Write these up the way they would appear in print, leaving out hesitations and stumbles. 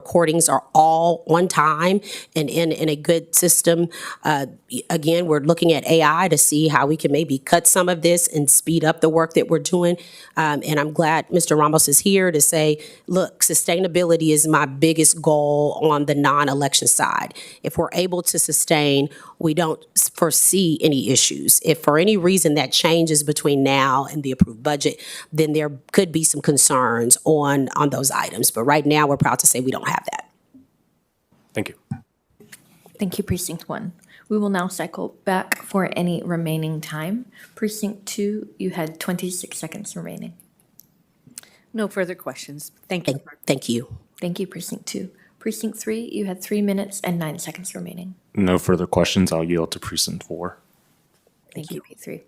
recordings are all on time and in a good system. Again, we're looking at AI to see how we can maybe cut some of this and speed up the work that we're doing. And I'm glad Mr. Ramos is here to say, look, sustainability is my biggest goal on the non-election side. If we're able to sustain, we don't foresee any issues. If for any reason that changes between now and the approved budget, then there could be some concerns on those items. But right now, we're proud to say we don't have that. Thank you. Thank you, Precinct 1. We will now cycle back for any remaining time. Precinct 2, you had 26 seconds remaining. No further questions. Thank you. Thank you. Thank you, Precinct 2. Precinct 3, you had 3 minutes and 9 seconds remaining. No further questions. I'll yield to Precinct 4. Thank you, P3.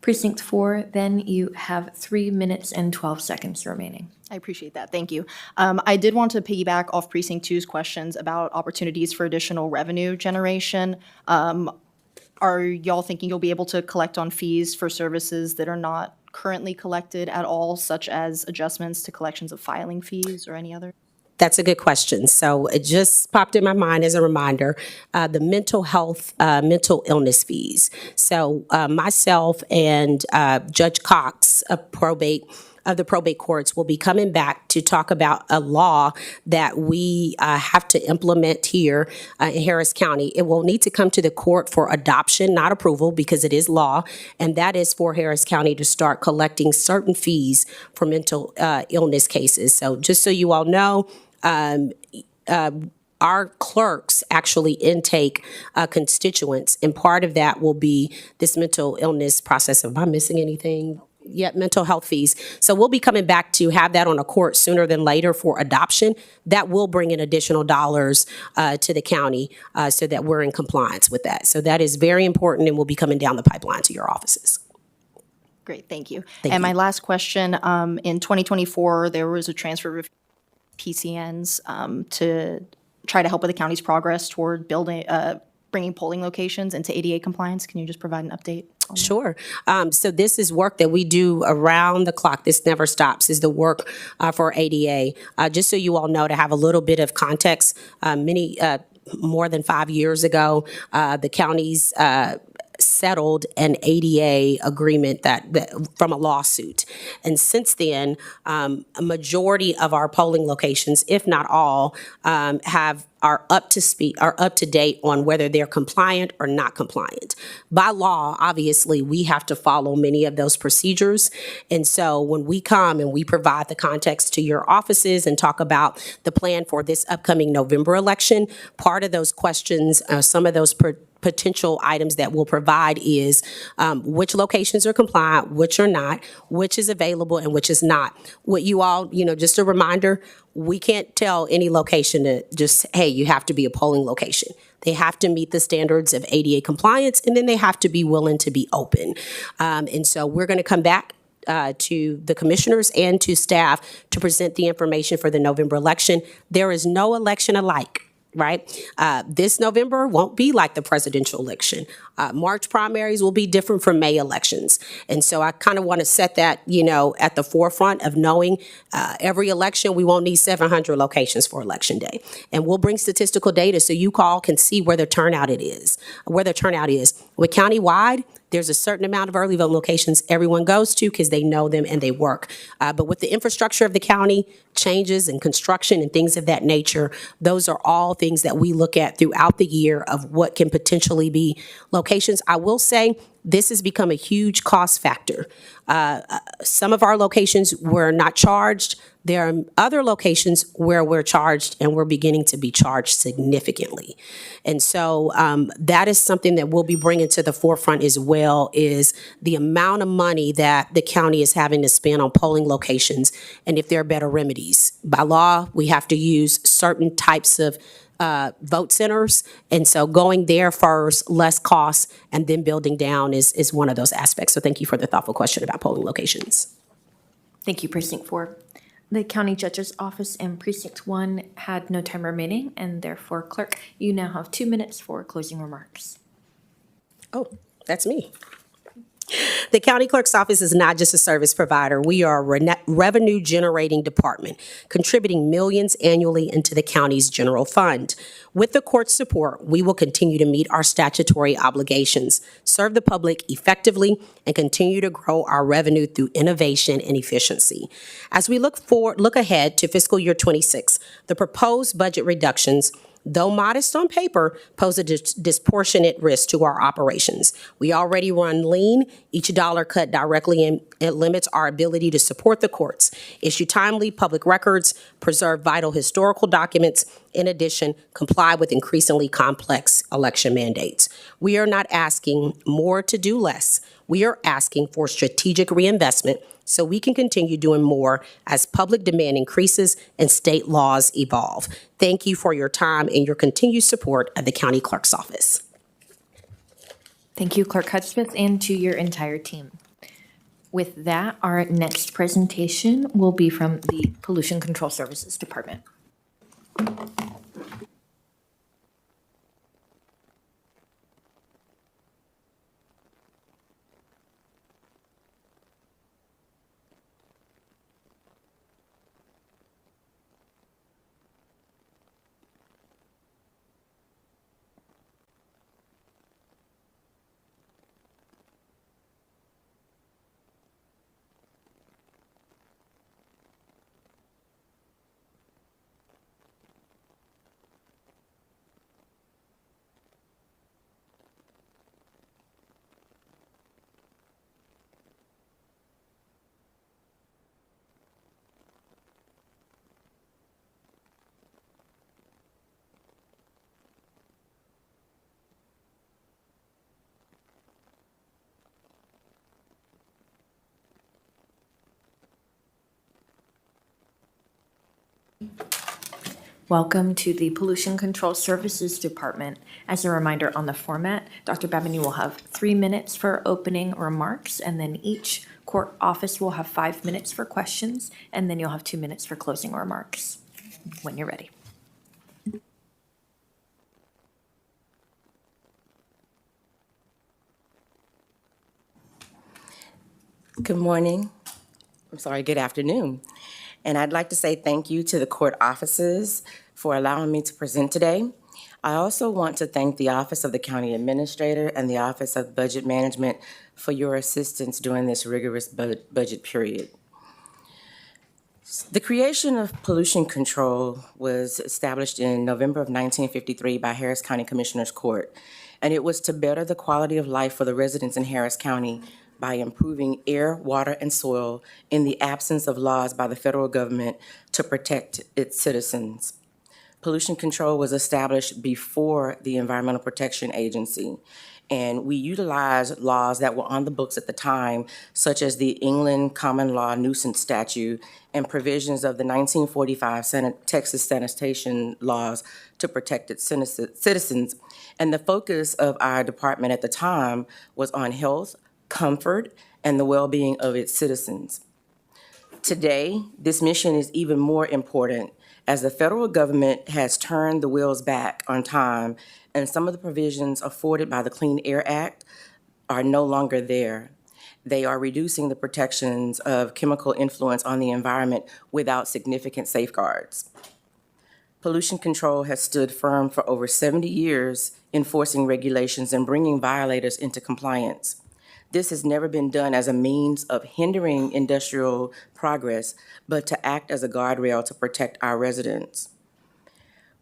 Precinct 4, then you have 3 minutes and 12 seconds remaining. I appreciate that. Thank you. I did want to piggyback off Precinct 2's questions about opportunities for additional revenue generation. Are y'all thinking you'll be able to collect on fees for services that are not currently collected at all, such as adjustments to collections of filing fees or any other? That's a good question. So it just popped in my mind as a reminder, the mental health, mental illness fees. So myself and Judge Cox of the probate courts will be coming back to talk about a law that we have to implement here in Harris County. It will need to come to the court for adoption, not approval, because it is law, and that is for Harris County to start collecting certain fees for mental illness cases. So just so you all know, our clerks actually intake constituents, and part of that will be this mental illness process. Am I missing anything? Yet mental health fees. So we'll be coming back to have that on a court sooner than later for adoption. That will bring in additional dollars to the county so that we're in compliance with that. So that is very important and will be coming down the pipeline to your offices. Great, thank you. Thank And you. my last question, in 2024, there was a transfer of PCNs to try to help with the county's progress toward bringing polling locations into ADA compliance. Can you just provide an update? Sure. So this is work that we do around the clock. This never stops, is the work for ADA. Just so you all know, to have a little bit of context, more than 5 years ago, the counties settled an ADA agreement that from a lawsuit. And since then, a majority of our polling locations, if not all, are up to date on whether they're compliant or not compliant. By law, obviously, we have to follow many of those procedures. And so when we come and we provide the context to your offices and talk about the plan for this upcoming November election, part of those questions, some of those potential items that we'll provide is which locations are compliant, which are not, which is available, and which is not. What you all, just a reminder, we can't tell any location to just, hey, you have to be a polling location. They have to meet the standards of ADA compliance, and then they have to be willing to be open. And so we're going to come back to the commissioners and to staff to present the information for the November election. There is no election alike. Right? This November won't be like the presidential election. March primaries will be different from May elections. And so I kind of want to set that, at the forefront of knowing every election, we won't need 700 locations for election day. And we'll bring statistical data so you all can see where the turnout is. With countywide, there's a certain amount of early vote locations everyone goes to because they know them and they work. But with the infrastructure of the county, changes and construction and things of that nature, those are all things that we look at throughout the year of what can potentially be locations. I will say this has become a huge cost factor. Some of our locations were not charged. There are other locations where we're charged and we're beginning to be charged significantly. And so that is something that we'll be bringing to the forefront as well, is the amount of money that the county is having to spend on polling locations and if there are better remedies. By law, we have to use certain types of vote centers. And so going there first, less costs, and then building down is one of those aspects. So thank you for the thoughtful question about polling locations. Thank you, Precinct 4. The County Judge's Office and Precinct 1 had no time remaining, and therefore, Clerk, you now have 2 minutes for closing remarks. Oh, that's me. The county clerk's office is not just a service provider. We are a revenue generating department, contributing millions annually into the county's general fund. With the court's support, we will continue to meet our statutory obligations, serve the public effectively, and continue to grow our revenue through innovation and efficiency. As we look ahead to fiscal year 26, the proposed budget reductions, though modest on paper, pose a disproportionate risk to our operations. We already run lean. Each dollar cut directly limits our ability to support the courts, issue timely public records, preserve vital historical documents, in addition, comply with increasingly complex election mandates. We are not asking more to do less. We are asking for strategic reinvestment so we can continue doing more as public demand increases and state laws evolve. Thank you for your time and your continued support of the County Clerk's Office. Thank you, Clerk Hudspeth, and to your entire team. With that, our next presentation will be from the Pollution Control Services Department. Welcome to the Pollution Control Services Department. As a reminder on the format, Dr. Babini will have 3 minutes for opening remarks, and then each court office will have 5 minutes for questions, and then you'll have 2 minutes for closing remarks when you're ready. Good morning. Good afternoon. And I'd like to say thank you to the court offices for allowing me to present today. I also want to thank the Office of the County Administrator and the Office of Budget Management for your assistance during this rigorous budget period. The creation of pollution control was established in November of 1953 by Harris County Commissioners Court, and it was to better the quality of life for the residents in Harris County by improving air, water, and soil in the absence of laws by the federal government to protect its citizens. Pollution control was established before the Environmental Protection Agency, and we utilized laws that were on the books at the time, such as the England Common Law Nuisance Statute and provisions of the 1945 Texas sanitation laws to protect its citizens. And the focus of our department at the time was on health, comfort, and the well-being of its citizens. Today, this mission is even more important as the federal government has turned the wheels back on time and some of the provisions afforded by the Clean Air Act are no longer there. They are reducing the protections of chemical influence on the environment without significant safeguards. Pollution control has stood firm for over 70 years, enforcing regulations and bringing violators into compliance. This has never been done as a means of hindering industrial progress, but to act as a guardrail to protect our residents.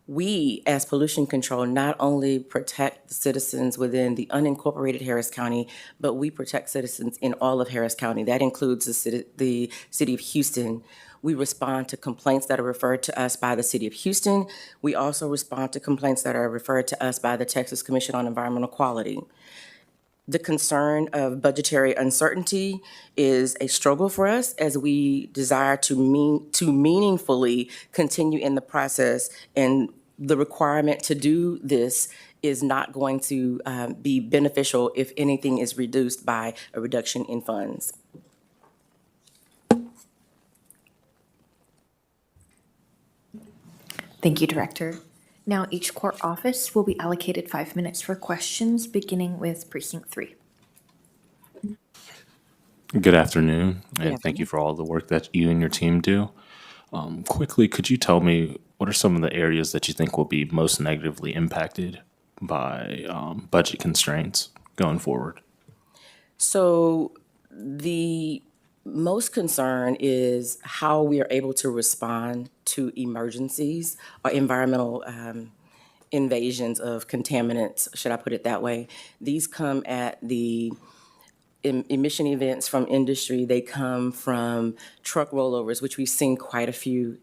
We, as pollution control, not only protect the citizens within the unincorporated Harris County, but we protect citizens in all of Harris County. That includes the city of Houston. We respond to complaints that are referred to us by the city of Houston. We also respond to complaints that are referred to us by the Texas Commission on Environmental Quality. The concern of budgetary uncertainty is a struggle for us as we desire to meaningfully continue in the process, and the requirement to do this is not going to be beneficial if anything is reduced by a reduction in funds. Thank you, Director. Now, each court office will be allocated 5 minutes for questions, beginning with Precinct 3. Good afternoon, and thank you for all the work that you and your team do. Quickly, could you tell me what are some of the areas that you think will be most negatively impacted by budget constraints going forward? So the most concern is how we are able to respond to emergencies or environmental invasions of contaminants, should I put it that way. These come at the emission events from industry. They come from truck rollovers, which we've seen quite a few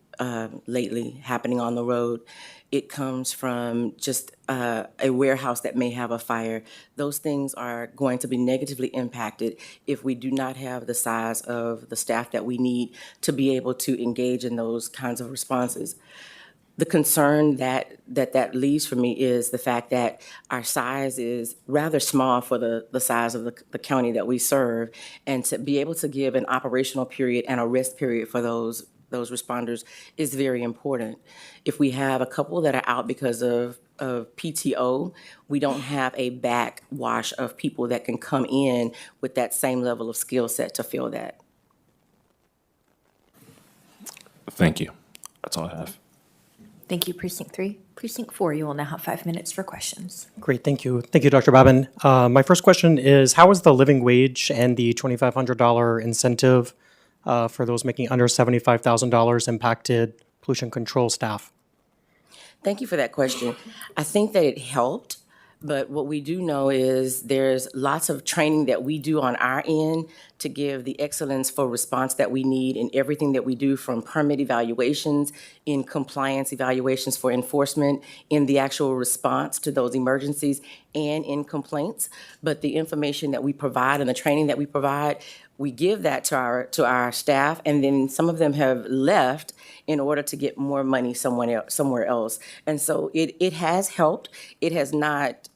lately happening on the road. It comes from just a warehouse that may have a fire. Those things are going to be negatively impacted if we do not have the size of the staff that we need to be able to engage in those kinds of responses. The concern that leaves for me is the fact that our size is rather small for the size of the county that we serve, and to be able to give an operational period and a rest period for those responders is very important. If we have a couple that are out because of PTO, we don't have a backwash of people that can come in with that same level of skill set to fill that. Thank you. That's all I have. Thank you, Precinct 3. Precinct 4, you will now have 5 minutes for questions. Great, thank you. Thank you, Dr. Babin. My first question is, how is the living wage and the $2,500 incentive for those making under $75,000 impacted pollution control staff? Thank you for that question. I think that it helped, but what we do know is there's lots of training that we do on our end to give the excellence for response that we need in everything that we do, from permit evaluations, in compliance evaluations for enforcement, in the actual response to those emergencies, and in complaints. But the information that we provide and the training that we provide, we give that to our staff, and then some of them have left in order to get more money somewhere else. And so it has helped. It has not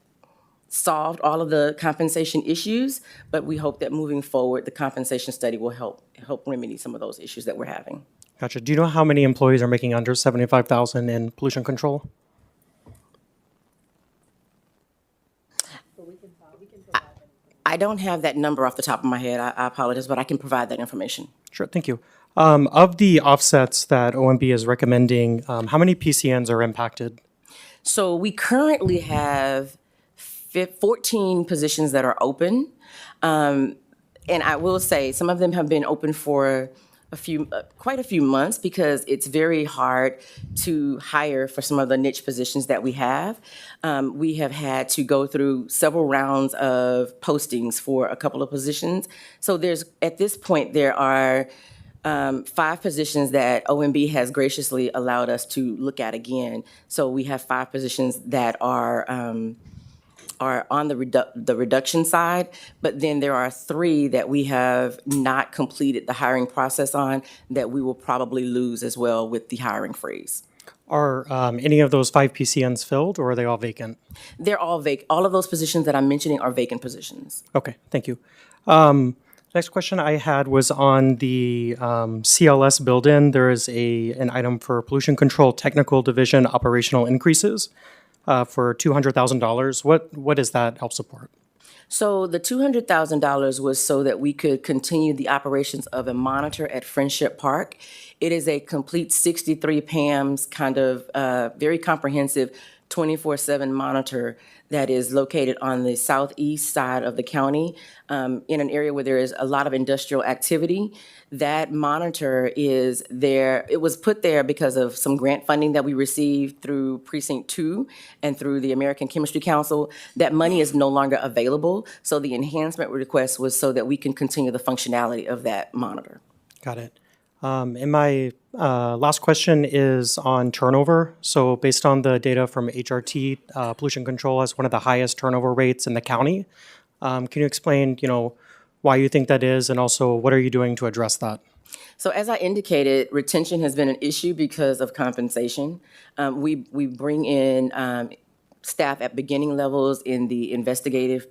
solved all of the compensation issues, but we hope that moving forward, the compensation study will help remedy some of those issues that we're having. Gotcha. Do you know how many employees are making under $75,000 in pollution control? I don't have that number off the top of my head. I apologize, but I can provide that information. Sure, thank you. Of the offsets that OMB is recommending, how many PCNs are impacted? So we currently have 14 positions that are open. And I will say, some of them have been open for quite a few months, because it's very hard to hire for some of the niche positions that we have. We have had to go through several rounds of postings for a couple of positions. So at this point, there are 5 positions that OMB has graciously allowed us to look at again. So we have 5 positions that are on the reduction side, but then there are 3 that we have not completed the hiring process on that we will probably lose as well with the hiring freeze. Are any of those 5 PCNs filled, or are they all vacant? They're all vacant. All of those positions that I'm mentioning are vacant positions. Okay, thank you. Next question I had was on the CLS build-in. There is an item for pollution control technical division operational increases for $200,000. What does that help support? So the $200,000 was so that we could continue the operations of a monitor at Friendship Park. It is a complete 63 PAMS kind of very comprehensive 24/7 monitor that is located on the southeast side of the county, in an area where there is a lot of industrial activity. That monitor is there. It was put there because of some grant funding that we received through Precinct 2 and through the American Chemistry Council. That money is no longer available, so the enhancement request was so that we can continue the functionality of that monitor. Got it. And my last question is on turnover. So based on the data from HRT, pollution control has one of the highest turnover rates in the county. Can you explain, why you think that is, and also what are you doing to address that? So as I indicated, retention has been an issue because of compensation. We bring in staff at beginning levels in the investigative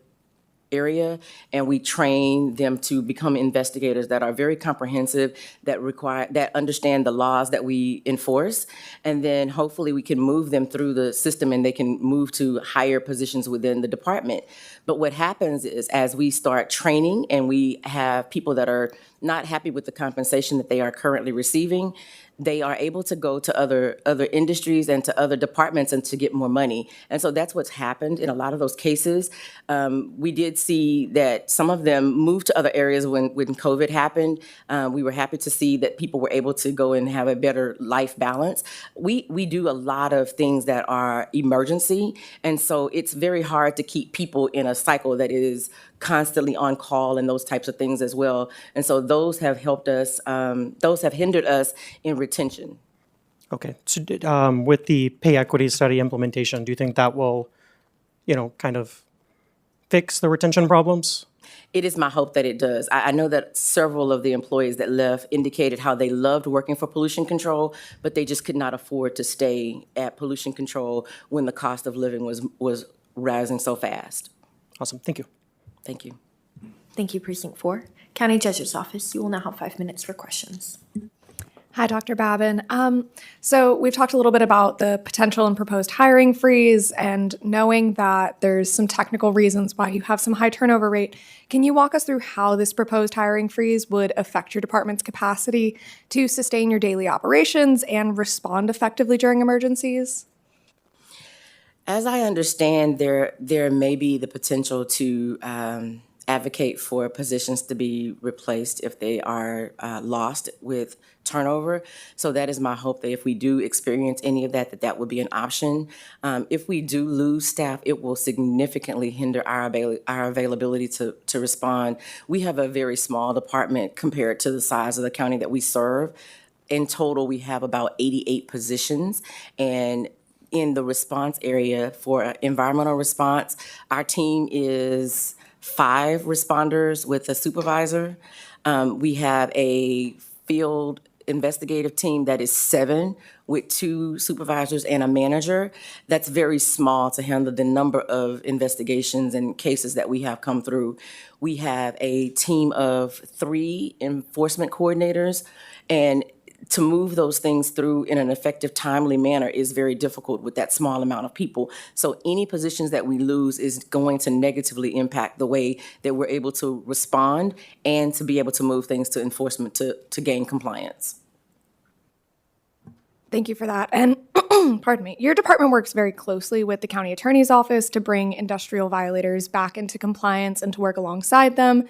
area, and we train them to become investigators that are very comprehensive, that understand the laws that we enforce, and then hopefully we can move them through the system and they can move to higher positions within the department. But what happens is, as we start training and we have people that are not happy with the compensation that they are currently receiving, they are able to go to other industries and to other departments and to get more money. And so that's what's happened in a lot of those cases. We did see that some of them moved to other areas when COVID happened. We were happy to see that people were able to go and have a better life balance. We do a lot of things that are emergency, and so it's very hard to keep people in a cycle that is constantly on call and those types of things as well. And so those have helped us, those have hindered us in retention. Okay, so with the pay equity study implementation, do you think that will, kind of fix the retention problems? It is my hope that it does. I know that several of the employees that left indicated how they loved working for pollution control, but they just could not afford to stay at pollution control when the cost of living was rising so fast. Awesome, thank you. Thank you. Thank you, Precinct 4. County Judge's Office, you will now have 5 minutes for questions. Hi, Dr. Babin. So we've talked a little bit about the potential and proposed hiring freeze, and knowing that there's some technical reasons why you have some high turnover rate. Can you walk us through how this proposed hiring freeze would affect your department's capacity to sustain your daily operations and respond effectively during emergencies? As I understand, there may be the potential to advocate for positions to be replaced if they are lost with turnover. So that is my hope, that if we do experience any of that, that would be an option. If we do lose staff, it will significantly hinder our availability to respond. We have a very small department compared to the size of the county that we serve. In total, we have about 88 positions, and in the response area for environmental response, our team is 5 responders with a supervisor. We have a field investigative team that is 7 with 2 supervisors and a manager. That's very small to handle the number of investigations and cases that we have come through. We have a team of 3 enforcement coordinators, and to move those things through in an effective, timely manner is very difficult with that small amount of people. So any positions that we lose is going to negatively impact the way that we're able to respond and to be able to move things to enforcement to gain compliance. Thank you for that. And pardon me, your department works very closely with the county attorney's office to bring industrial violators back into compliance and to work alongside them.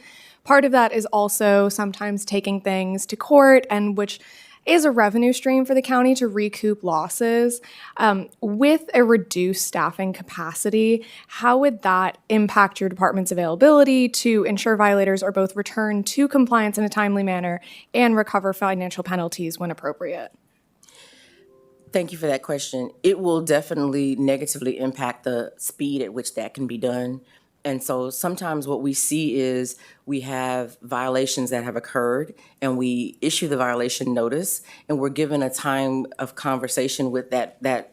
Part of that is also sometimes taking things to court, and which is a revenue stream for the county to recoup losses. With a reduced staffing capacity, how would that impact your department's availability to ensure violators are both returned to compliance in a timely manner and recover financial penalties when appropriate? Thank you for that question. It will definitely negatively impact the speed at which that can be done. And so sometimes what we see is we have violations that have occurred, and we issue the violation notice, and we're given a time of conversation with that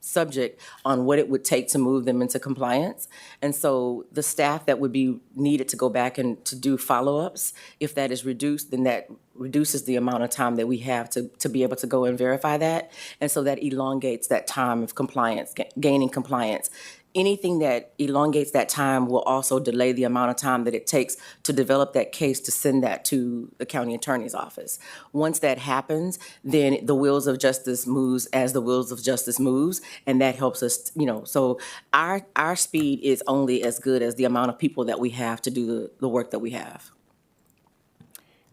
subject on what it would take to move them into compliance. And so the staff that would be needed to go back and to do follow-ups, if that is reduced, then that reduces the amount of time that we have to be able to go and verify that. And so that elongates that time of compliance, gaining compliance. Anything that elongates that time will also delay the amount of time that it takes to develop that case to send that to the county attorney's office. Once that happens, then the wheels of justice moves as the wheels of justice moves, and that helps us, so our speed is only as good as the amount of people that we have to do the work that we have.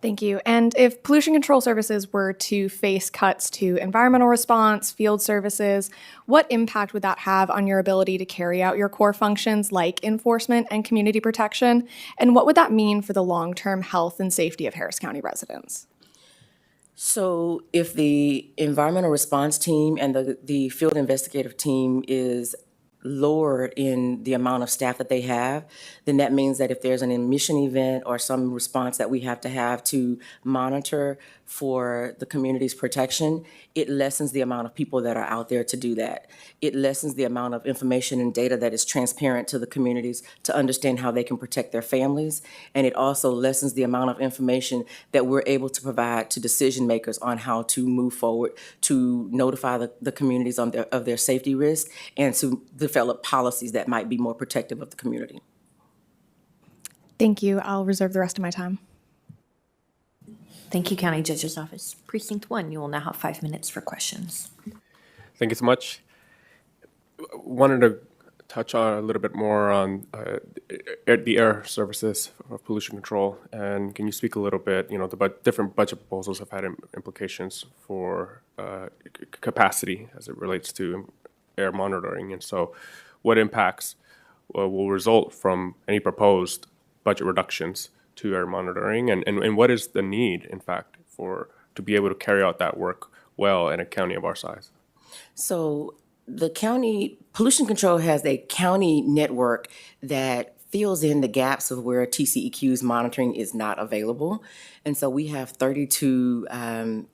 Thank you. And if pollution control services were to face cuts to environmental response, field services, what impact would that have on your ability to carry out your core functions like enforcement and community protection? And what would that mean for the long-term health and safety of Harris County residents? So if the environmental response team and the field investigative team is lowered in the amount of staff that they have, then that means that if there's an emission event or some response that we have to monitor for the community's protection, it lessens the amount of people that are out there to do that. It lessens the amount of information and data that is transparent to the communities to understand how they can protect their families. And it also lessens the amount of information that we're able to provide to decision makers on how to move forward, to notify the communities of their safety risk, and to develop policies that might be more protective of the community. Thank you. I'll reserve the rest of my time. Thank you, County Judge's Office. Precinct 1, you will now have 5 minutes for questions. Thank you so much. Wanted to touch on a little bit more on the air services for pollution control. And can you speak a little bit, the different budget proposals have had implications for capacity as it relates to air monitoring. And so what impacts will result from any proposed budget reductions to air monitoring, and what is the need, in fact, to be able to carry out that work well in a county of our size? So the county, pollution control has a county network that fills in the gaps of where TCEQ's monitoring is not available. And so we have 32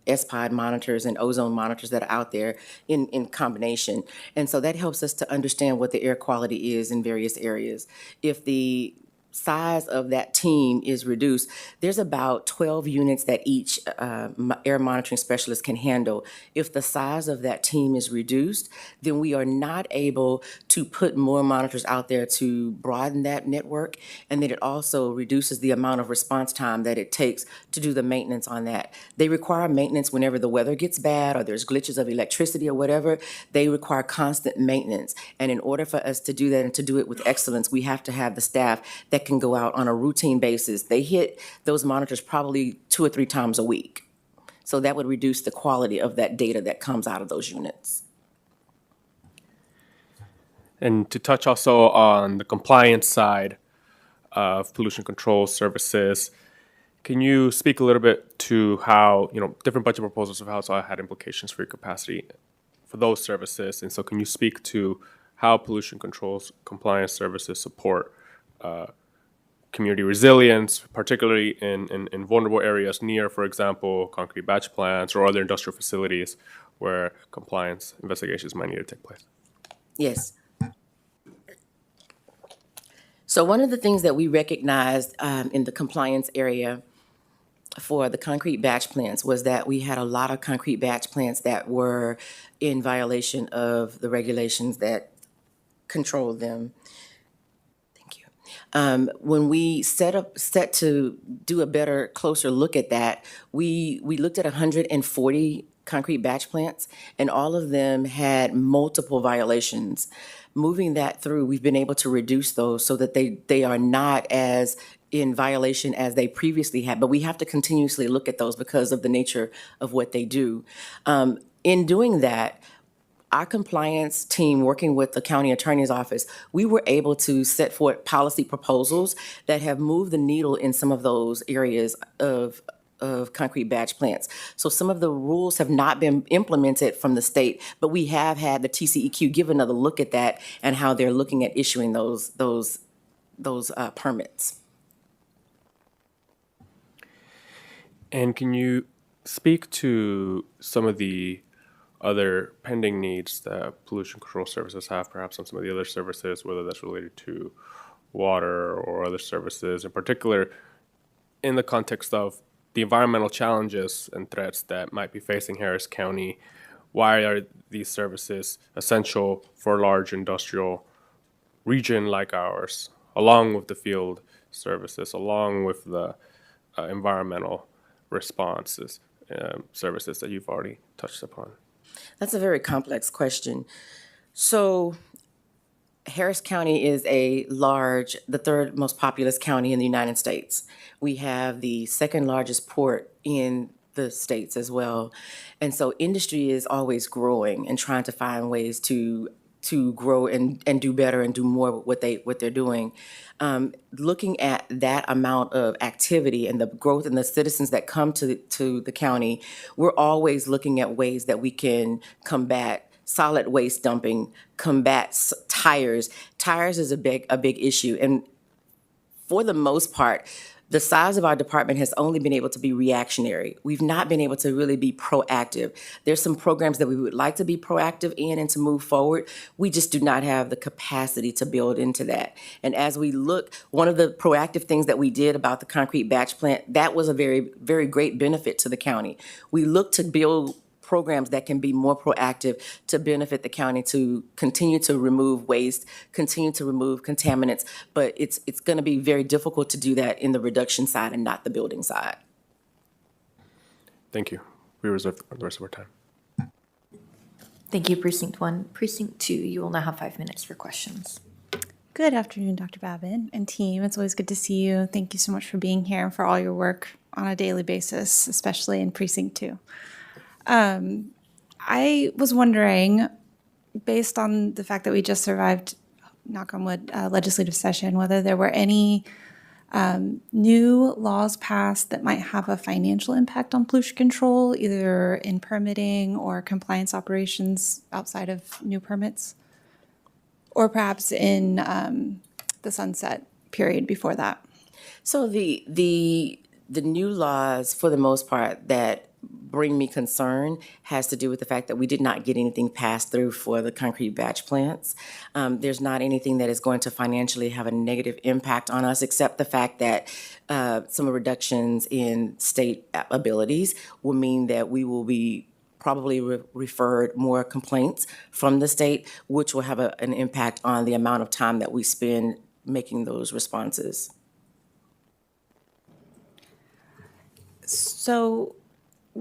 SPOD monitors and ozone monitors that are out there in combination. And so that helps us to understand what the air quality is in various areas. If the size of that team is reduced, there's about 12 units that each air monitoring specialist can handle. If the size of that team is reduced, then we are not able to put more monitors out there to broaden that network, and then it also reduces the amount of response time that it takes to do the maintenance on that. They require maintenance whenever the weather gets bad or there's glitches of electricity or whatever. They require constant maintenance, and in order for us to do that and to do it with excellence, we have to have the staff that can go out on a routine basis. They hit those monitors probably 2 or 3 times a week. So that would reduce the quality of that data that comes out of those units. And to touch also on the compliance side of pollution control services, can you speak a little bit to how, different budget proposals have also had implications for your capacity for those services? And so can you speak to how pollution controls compliance services support community resilience, particularly in vulnerable areas near, for example, concrete batch plants or other industrial facilities where compliance investigations might need to take place? Yes. So one of the things that we recognized in the compliance area for the concrete batch plants was that we had a lot of concrete batch plants that were in violation of the regulations that control them. When we set to do a better, closer look at that, we looked at 140 concrete batch plants, and all of them had multiple violations. Moving that through, we've been able to reduce those so that they are not as in violation as they previously had, but we have to continuously look at those because of the nature of what they do. In doing that, our compliance team, working with the county attorney's office, we were able to set forth policy proposals that have moved the needle in some of those areas of concrete batch plants. So some of the rules have not been implemented from the state, but we have had the TCEQ give another look at that and how they're looking at issuing those permits. And can you speak to some of the other pending needs that pollution control services have, perhaps on some of the other services, whether that's related to water or other services, in particular in the context of the environmental challenges and threats that might be facing Harris County? Why are these services essential for a large industrial region like ours, along with the field services, along with the environmental responses services that you've already touched upon? That's a very complex question. So Harris County is the third most populous county in the United States. We have the second largest port in the states as well. And so industry is always growing and trying to find ways to grow and do better and do more with what they're doing. Looking at that amount of activity and the growth and the citizens that come to the county, we're always looking at ways that we can combat solid waste dumping, combat tires. Tires is a big issue, and for the most part, the size of our department has only been able to be reactionary. We've not been able to really be proactive. There's some programs that we would like to be proactive in and to move forward. We just do not have the capacity to build into that. And as we look, one of the proactive things that we did about the concrete batch plant, that was a very, very great benefit to the county. We look to build programs that can be more proactive to benefit the county to continue to remove waste, continue to remove contaminants, but it's going to be very difficult to do that in the reduction side and not the building side. Thank you. We reserve the rest of our time. Thank you, Precinct 1. Precinct 2, you will now have 5 minutes for questions. Good afternoon, Dr. Babin and team. It's always good to see you. Thank you so much for being here and for all your work on a daily basis, especially in Precinct 2. I was wondering, based on the fact that we just survived, knock on wood, legislative session, whether there were any new laws passed that might have a financial impact on pollution control, either in permitting or compliance operations outside of new permits, or perhaps in the sunset period before that. So the new laws, for the most part, that bring me concern has to do with the fact that we did not get anything passed through for the concrete batch plants. There's not anything that is going to financially have a negative impact on us, except the fact that some reductions in state abilities will mean that we will be probably referred more complaints from the state, which will have an impact on the amount of time that we spend making those responses. So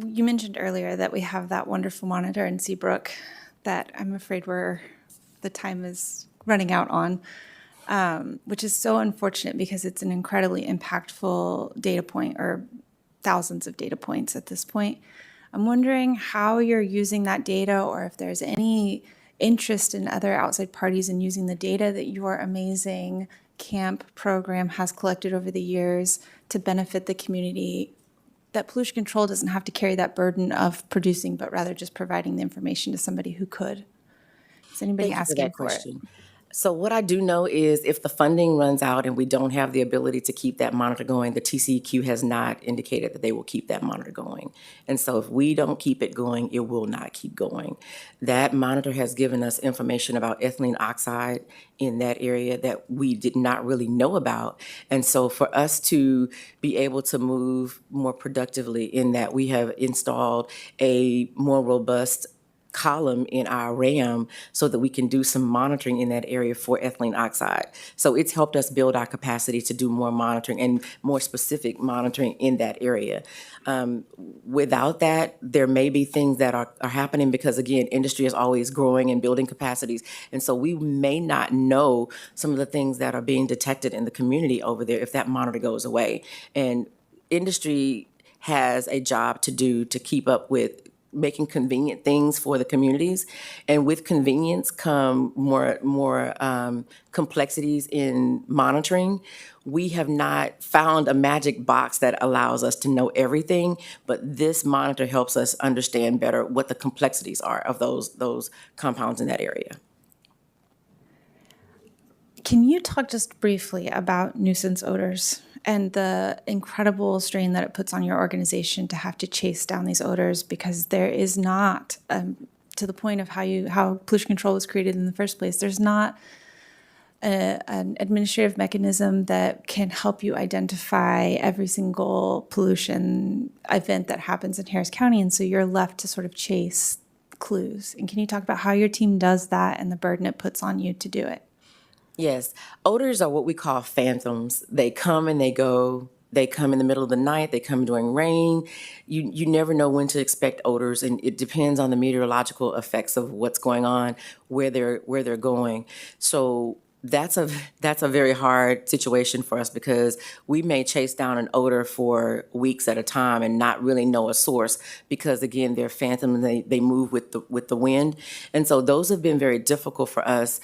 you mentioned earlier that we have that wonderful monitor in Seabrook that I'm afraid the time is running out on, which is so unfortunate because it's an incredibly impactful data point, or thousands of data points at this point. I'm wondering how you're using that data, or if there's any interest in other outside parties in using the data that your amazing CAMP program has collected over the years to benefit the community, that pollution control doesn't have to carry that burden of producing, but rather just providing the information to somebody who could. Is anybody asking for it? So what I do know is if the funding runs out and we don't have the ability to keep that monitor going, the TCEQ has not indicated that they will keep that monitor going. And so if we don't keep it going, it will not keep going. That monitor has given us information about ethylene oxide in that area that we did not really know about. And so for us to be able to move more productively in that, we have installed a more robust column in our RAM so that we can do some monitoring in that area for ethylene oxide. So it's helped us build our capacity to do more monitoring and more specific monitoring in that area. Without that, there may be things that are happening because, again, industry is always growing and building capacities. And so we may not know some of the things that are being detected in the community over there if that monitor goes away. And industry has a job to do to keep up with making convenient things for the communities. And with convenience come more complexities in monitoring. We have not found a magic box that allows us to know everything, but this monitor helps us understand better what the complexities are of those compounds in that area. Can you talk just briefly about nuisance odors and the incredible strain that it puts on your organization to have to chase down these odors, because there is not, to the point of how pollution control was created in the first place, there's not an administrative mechanism that can help you identify every single pollution event that happens in Harris County, and so you're left to sort of chase clues. And can you talk about how your team does that and the burden it puts on you to do it? Yes, odors are what we call phantoms. They come and they go. They come in the middle of the night. They come during rain. You never know when to expect odors, and it depends on the meteorological effects of what's going on, where they're going. So that's a very hard situation for us because we may chase down an odor for weeks at a time and not really know a source because, again, they're phantoms and they move with the wind. And so those have been very difficult for us.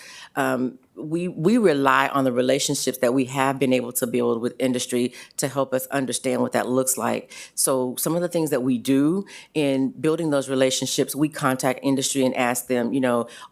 we rely on the relationships that we have been able to build with industry to help us understand what that looks like. So some of the things that we do in building those relationships, we contact industry and ask them,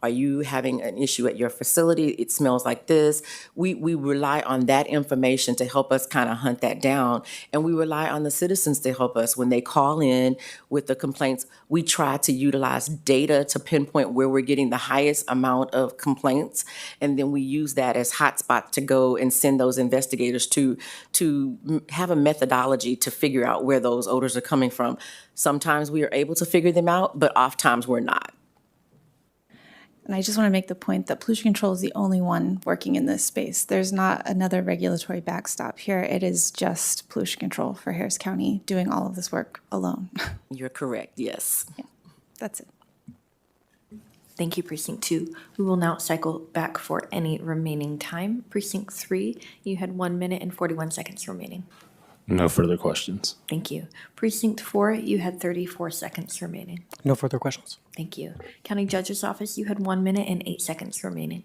are you having an issue at your facility? It smells like this. We rely on that information to help us kind of hunt that down. And we rely on the citizens to help us when they call in with the complaints. We try to utilize data to pinpoint where we're getting the highest amount of complaints, and then we use that as hotspot to go and send those investigators to have a methodology to figure out where those odors are coming from. Sometimes we are able to figure them out, but oftentimes we're not. And I just want to make the point that pollution control is the only one working in this space. There's not another regulatory backstop here. It is just pollution control for Harris County doing all of this work alone. You're correct, yes. That's it. Thank you, Precinct 2. We will now cycle back for any remaining time. Precinct 3, you had 1 minute and 41 seconds remaining. No further questions. Thank you. Precinct 4, you had 34 seconds remaining. No further questions. Thank you. County Judge's Office, you had 1 minute and 8 seconds remaining.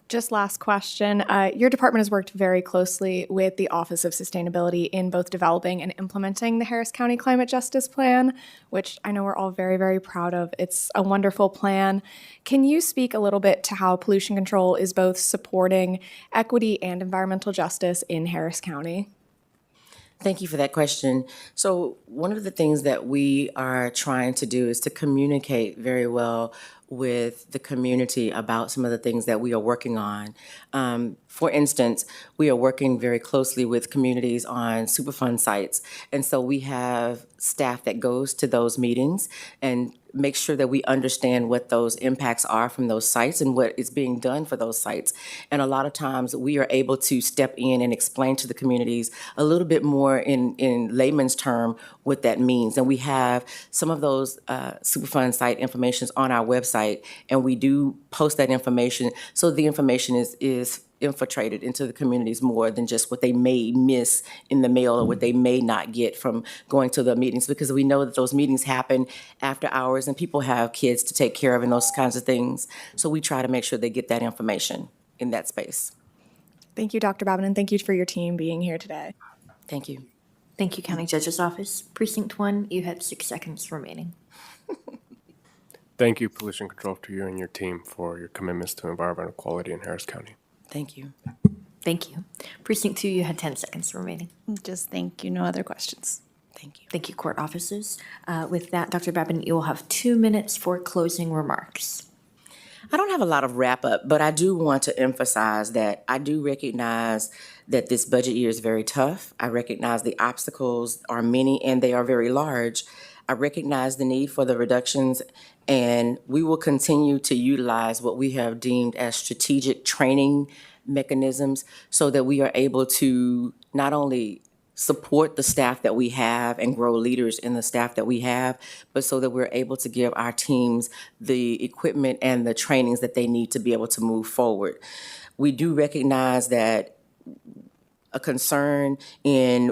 Just last question. Your department has worked very closely with the Office of Sustainability in both developing and implementing the Harris County Climate Justice Plan, which I know we're all very, very proud of. It's a wonderful plan. Can you speak a little bit to how pollution control is both supporting equity and environmental justice in Harris County? Thank you for that question. So one of the things that we are trying to do is to communicate very well with the community about some of the things that we are working on. For instance, we are working very closely with communities on Superfund sites. And so we have staff that goes to those meetings and make sure that we understand what those impacts are from those sites and what is being done for those sites. And a lot of times we are able to step in and explain to the communities a little bit more in layman's term what that means. And we have some of those Superfund site informations on our website, and we do post that information so the information is infiltrated into the communities more than just what they may miss in the mail or what they may not get from going to the meetings, because we know that those meetings happen after hours and people have kids to take care of and those kinds of things. So we try to make sure they get that information in that space. Thank you, Dr. Babin, and thank you for your team being here today. Thank you. Thank you, County Judge's Office. Precinct 1, you had 6 seconds remaining. Thank you, pollution control, to you and your team for your commitments to environmental quality in Harris County. Thank you. Thank you. Precinct 2, you had 10 seconds remaining. Just thank you. No other questions. Thank you. Thank you, court offices. With that, Dr. Babin, you will have 2 minutes for closing remarks. I don't have a lot of wrap up, but I do want to emphasize that I do recognize that this budget year is very tough. I recognize the obstacles are many and they are very large. I recognize the need for the reductions, and we will continue to utilize what we have deemed as strategic training mechanisms so that we are able to not only support the staff that we have and grow leaders in the staff that we have, but so that we're able to give our teams the equipment and the trainings that they need to be able to move forward. We do recognize that a concern in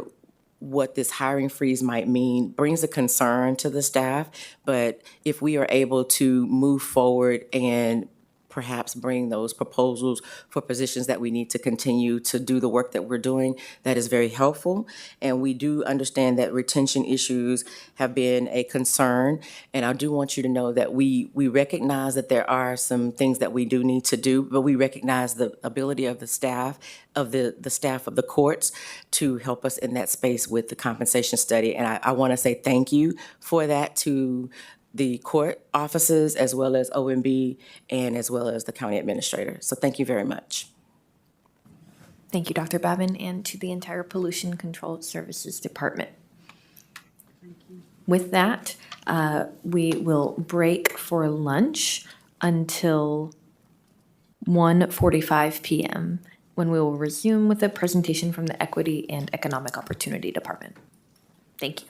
what this hiring freeze might mean brings a concern to the staff, but if we are able to move forward and perhaps bring those proposals for positions that we need to continue to do the work that we're doing, that is very helpful. And we do understand that retention issues have been a concern. And I do want you to know that we recognize that there are some things that we do need to do, but we recognize the ability of the staff, of the staff of the courts to help us in that space with the compensation study. And I want to say thank you for that to the court offices, as well as OMB, and as well as the county administrator. So thank you very much. Thank you, Dr. Babin, and to the entire Pollution Control Services Department. With that, we will break for lunch until 1:45 p.m., when we will resume with a presentation from the Equity and Economic Opportunity Department. Thank you.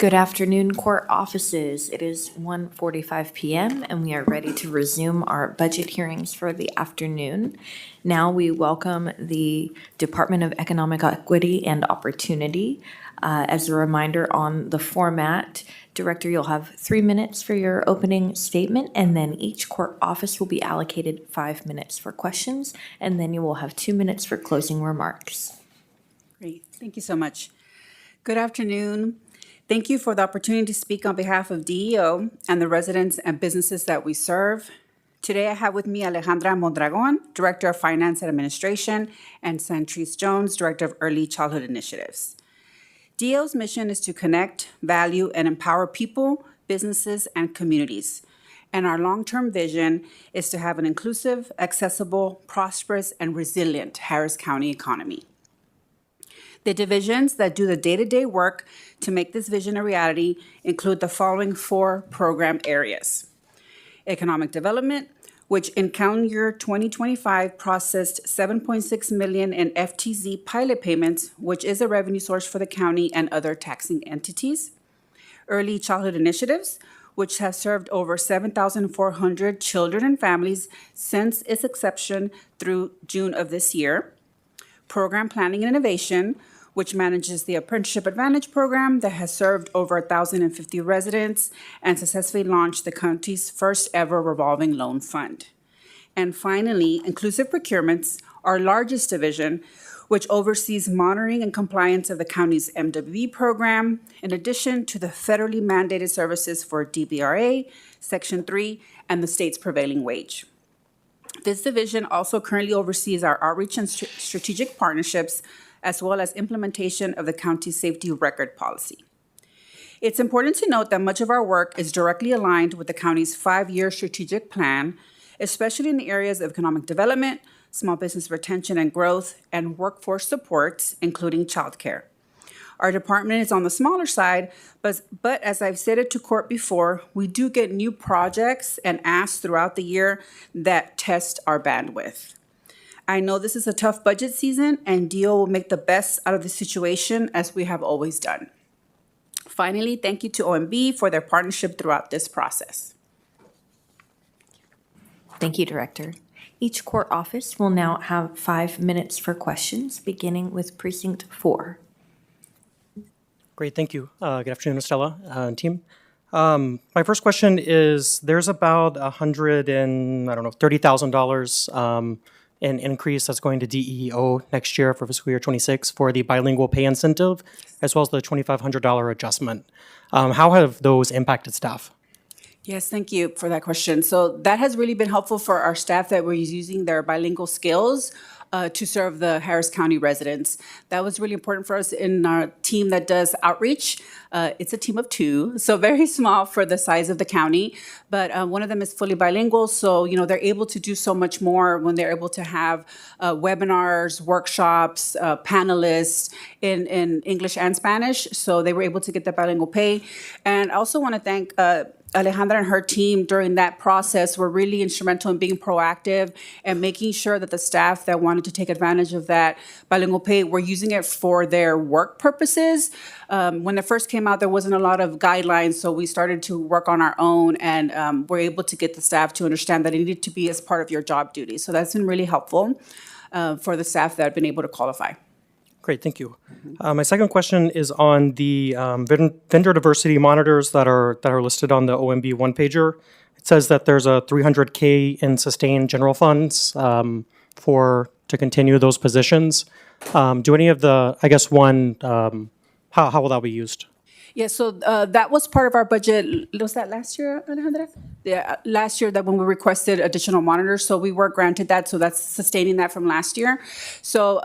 Good afternoon, court offices. It is 1:45 p.m. and we are ready to resume our budget hearings for the afternoon. Now we welcome the Department of Economic Equity and Opportunity. As a reminder on the format, Director, you'll have 3 minutes for your opening statement, and then each court office will be allocated 5 minutes for questions, and then you will have 2 minutes for closing remarks. Great, thank you so much. Good afternoon. Thank you for the opportunity to speak on behalf of DEO and the residents and businesses that we serve. Today I have with me Alejandra Mondragon, Director of Finance and Administration, and Santrice Jones, Director of Early Childhood Initiatives. DEO's mission is to connect, value, and empower people, businesses, and communities. And our long-term vision is to have an inclusive, accessible, prosperous, and resilient Harris County economy. The divisions that do the day-to-day work to make this vision a reality include the following 4 program areas. Economic development, which in calendar year 2025 processed $7.6 million in FTZ pilot payments, which is a revenue source for the county and other taxing entities. Early childhood initiatives, which have served over 7,400 children and families since its inception through June of this year. Program planning and innovation, which manages the Apprenticeship Advantage program that has served over 1,050 residents and successfully launched the county's first ever revolving loan fund. And finally, Inclusive Procurements, our largest division, which oversees monitoring and compliance of the county's MWB program, in addition to the federally mandated services for DBRA, Section 3, and the state's prevailing wage. This division also currently oversees our outreach and strategic partnerships, as well as implementation of the county's safety record policy. It's important to note that much of our work is directly aligned with the county's 5-year strategic plan, especially in the areas of economic development, small business retention and growth, and workforce support, including childcare. Our department is on the smaller side, but as I've said it to court before, we do get new projects and asks throughout the year that test our bandwidth. I know this is a tough budget season, and DEO will make the best out of the situation as we have always done. Finally, thank you to OMB for their partnership throughout this process. Thank you, Director. Each court office will now have 5 minutes for questions, beginning with Precinct 4. Great, thank you. Good afternoon, Estella and team. My first question is, there's about $30,000 an increase that's going to DEO next year for fiscal year 26 for the bilingual pay incentive, as well as the $2,500 adjustment. How have those impacted staff? Yes, thank you for that question. So that has really been helpful for our staff that were using their bilingual skills to serve the Harris County residents. That was really important for us in our team that does outreach. It's a team of 2, so very small for the size of the county, but one of them is fully bilingual, so they're able to do so much more when they're able to have webinars, workshops, panelists in English and Spanish, so they were able to get the bilingual pay. And I also want to thank Alejandra and her team during that process were really instrumental in being proactive and making sure that the staff that wanted to take advantage of that bilingual pay were using it for their work purposes. When it first came out, there wasn't a lot of guidelines, so we started to work on our own and were able to get the staff to understand that it needed to be as part of your job duties. So that's been really helpful for the staff that have been able to qualify. Great, thank you. My second question is on the vendor diversity monitors that are listed on the OMB one-pager. It says that there's a $300K in sustained general funds to continue those positions. Do any of the, I guess one, how will that be used? Yeah, so that was part of our budget. Was that last year, Alejandra? Yeah, last year that when we requested additional monitors, so we were granted that, so that's sustaining that from last year. So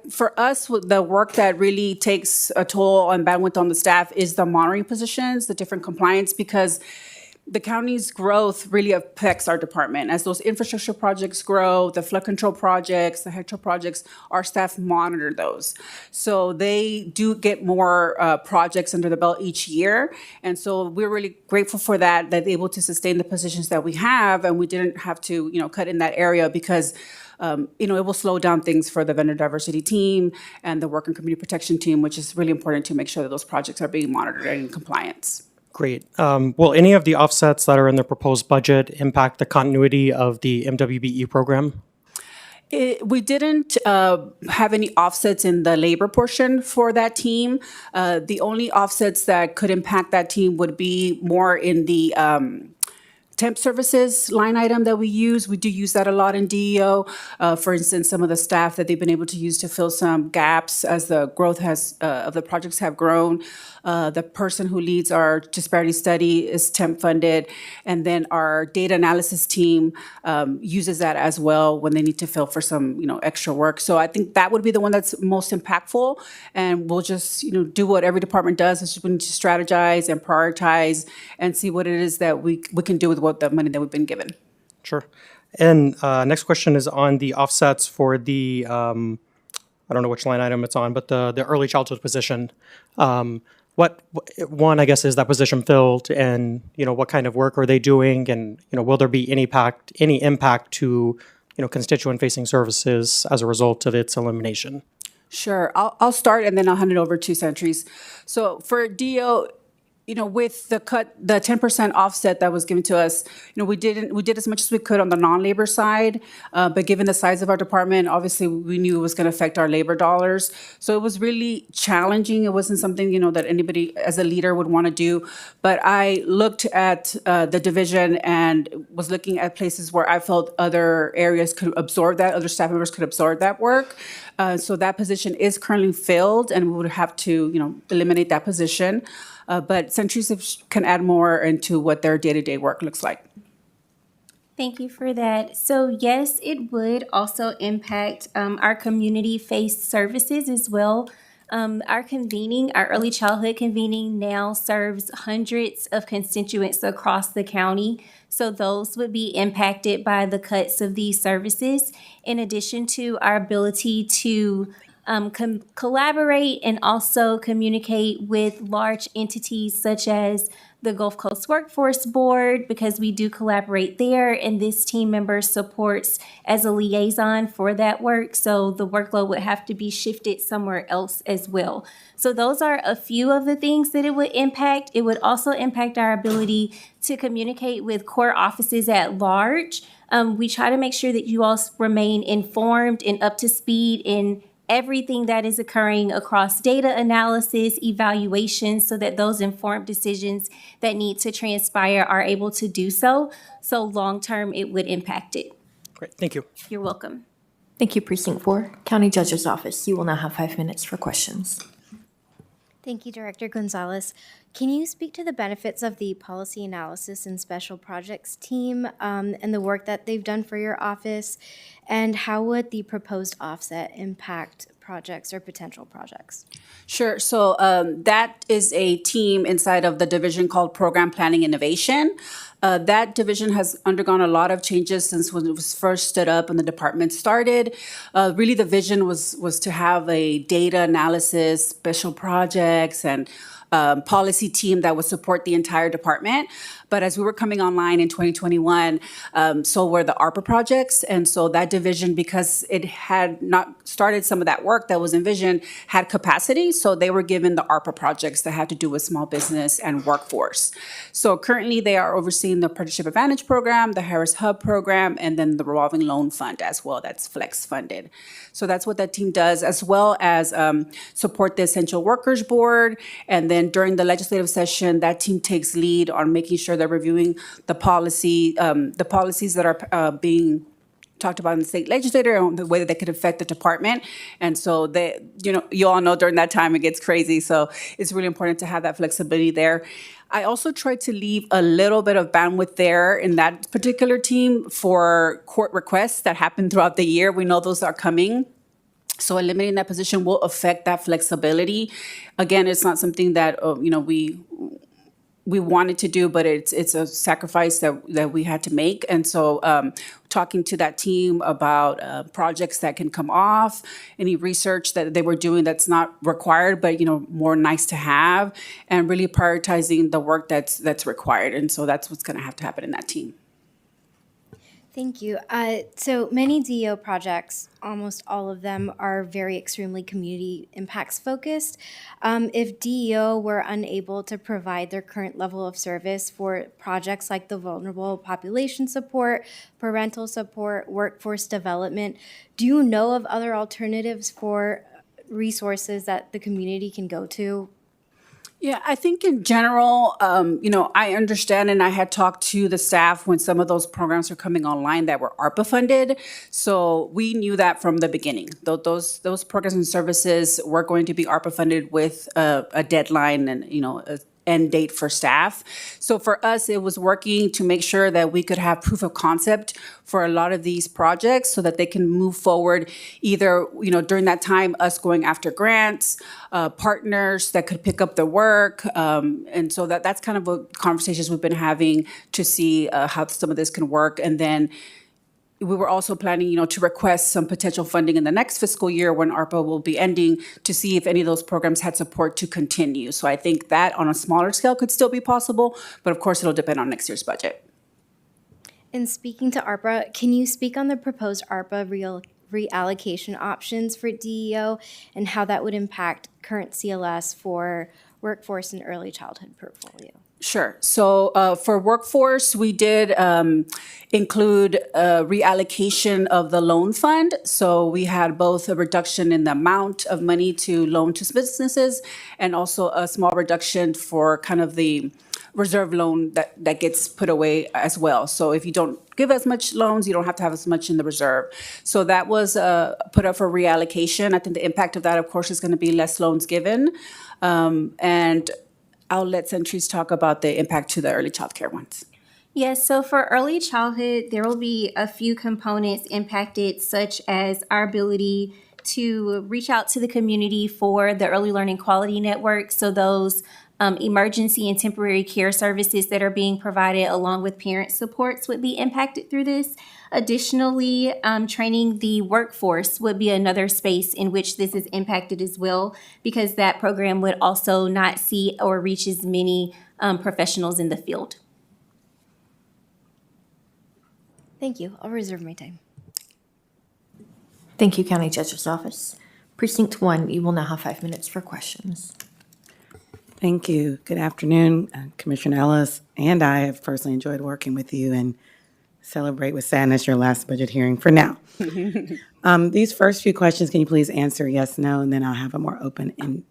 for us, the work that really takes a toll on bandwidth on the staff is the monitoring positions, the different compliance, because the county's growth really affects our department. As those infrastructure projects grow, the flood control projects, the hydro projects, our staff monitor those. So they do get more projects under the belt each year. And so we're really grateful for that they're able to sustain the positions that we have, and we didn't have to, cut in that area because it will slow down things for the vendor diversity team and the work and community protection team, which is really important to make sure that those projects are being monitored and in compliance. Great. Will any of the offsets that are in the proposed budget impact the continuity of the MWBE program? We didn't have any offsets in the labor portion for that team. The only offsets that could impact that team would be more in the temp services line item that we use. We do use that a lot in DEO. For instance, some of the staff that they've been able to use to fill some gaps as the growth of the projects have grown. The person who leads our disparity study is temp funded. And then our data analysis team uses that as well when they need to fill for some, extra work. So I think that would be the one that's most impactful. And we'll just, do what every department does. Is we need to strategize and prioritize and see what it is that we can do with what the money that we've been given. Sure. And next question is on the offsets for the, I don't know which line item it's on, but the early childhood position. One, I guess, is that position filled, and what kind of work are they doing, and will there be any impact to constituent-facing services as a result of its elimination? Sure. I'll start and then I'll hand it over to Centuries. So for DO, with the 10% offset that was given to us, we did as much as we could on the non-labor side, but given the size of our department, obviously we knew it was going to affect our labor dollars. So it was really challenging. It wasn't something, that anybody as a leader would want to do. But I looked at the division and was looking at places where I felt other areas could absorb that, other staff members could absorb that work. So that position is currently filled, and we would have to, eliminate that position. But Centuries can add more into what their day-to-day work looks like. Thank you for that. So yes, it would also impact our community-based services as well. Our early childhood convening now serves hundreds of constituents across the county. So those would be impacted by the cuts of these services, in addition to our ability to collaborate and also communicate with large entities such as the Gulf Coast Workforce Board, because we do collaborate there, and this team member supports as a liaison for that work. So the workload would have to be shifted somewhere else as well. So those are a few of the things that it would impact. It would also impact our ability to communicate with core offices at large. We try to make sure that you all remain informed and up to speed in everything that is occurring across data analysis, evaluations, so that those informed decisions that need to transpire are able to do so. So long-term, it would impact it. Great, thank you. You're welcome. Thank you, Precinct 4. County Judge's Office, you will now have 5 minutes for questions. Thank you, Director Gonzalez. Can you speak to the benefits of the policy analysis and special projects team and the work that they've done for your office? And how would the proposed offset impact projects or potential projects? Sure. So that is a team inside of the division called Program Planning Innovation. That division has undergone a lot of changes since when it was first stood up and the department started. Really, the vision was to have a data analysis, special projects, and policy team that would support the entire department. But as we were coming online in 2021, so were the ARPA projects. And so that division, because it had not started some of that work that was envisioned, had capacity. So they were given the ARPA projects that had to do with small business and workforce. So currently they are overseeing the Apprenticeship Advantage program, the Harris Hub program, and then the revolving loan fund as well. That's flex funded. So that's what that team does, as well as support the Essential Workers Board. And then during the legislative session, that team takes lead on making sure they're reviewing the policies that are being talked about in the state legislature and the way that they could affect the department. And so you all know during that time it gets crazy. So it's really important to have that flexibility there. I also try to leave a little bit of bandwidth there in that particular team for court requests that happen throughout the year. We know those are coming. So eliminating that position will affect that flexibility. Again, it's not something that, we wanted to do, but it's a sacrifice that we had to make. And so talking to that team about projects that can come off, any research that they were doing that's not required, but more nice to have, and really prioritizing the work that's required. And so that's what's going to have to happen in that team. Thank you. So many DEO projects, almost all of them, are very extremely community impacts focused. If DEO were unable to provide their current level of service for projects like the vulnerable population support, parental support, workforce development, do you know of other alternatives for resources that the community can go to? Yeah, I think in general, I understand, and I had talked to the staff when some of those programs were coming online that were ARPA funded. So we knew that from the beginning. Those programs and services were going to be ARPA funded with a deadline and a end date for staff. So for us, it was working to make sure that we could have proof of concept for a lot of these projects so that they can move forward either, during that time, us going after grants, partners that could pick up the work. And so that's kind of what conversations we've been having to see how some of this can work. And then we were also planning, to request some potential funding in the next fiscal year when ARPA will be ending to see if any of those programs had support to continue. So I think that on a smaller scale could still be possible, but of course it'll depend on next year's budget. And speaking to ARPA, can you speak on the proposed ARPA reallocation options for DEO and how that would impact current CLS for workforce and early childhood portfolio? Sure. So for workforce, we did include a reallocation of the loan fund. So we had both a reduction in the amount of money to loan to businesses and also a small reduction for kind of the reserve loan that gets put away as well. So if you don't give as much loans, you don't have to have as much in the reserve. So that was put up for reallocation. I think the impact of that, of course, is going to be less loans given. And I'll let Centuries talk about the impact to the early child care ones. Yes, so for early childhood, there will be a few components impacted, such as our ability to reach out to the community for the Early Learning Quality Network. So those emergency and temporary care services that are being provided along with parent supports would be impacted through this. Additionally, training the workforce would be another space in which this is impacted as well, because that program would also not see or reach as many professionals in the field. Thank you. I'll reserve my time. Thank you, County Judge's Office. Precinct 1, you will now have 5 minutes for questions. Thank you. Good afternoon, Commissioner Ellis. And I have personally enjoyed working with you and celebrate with sadness your last budget hearing for now. These first few questions, can you please answer yes, no, and then I'll have a more open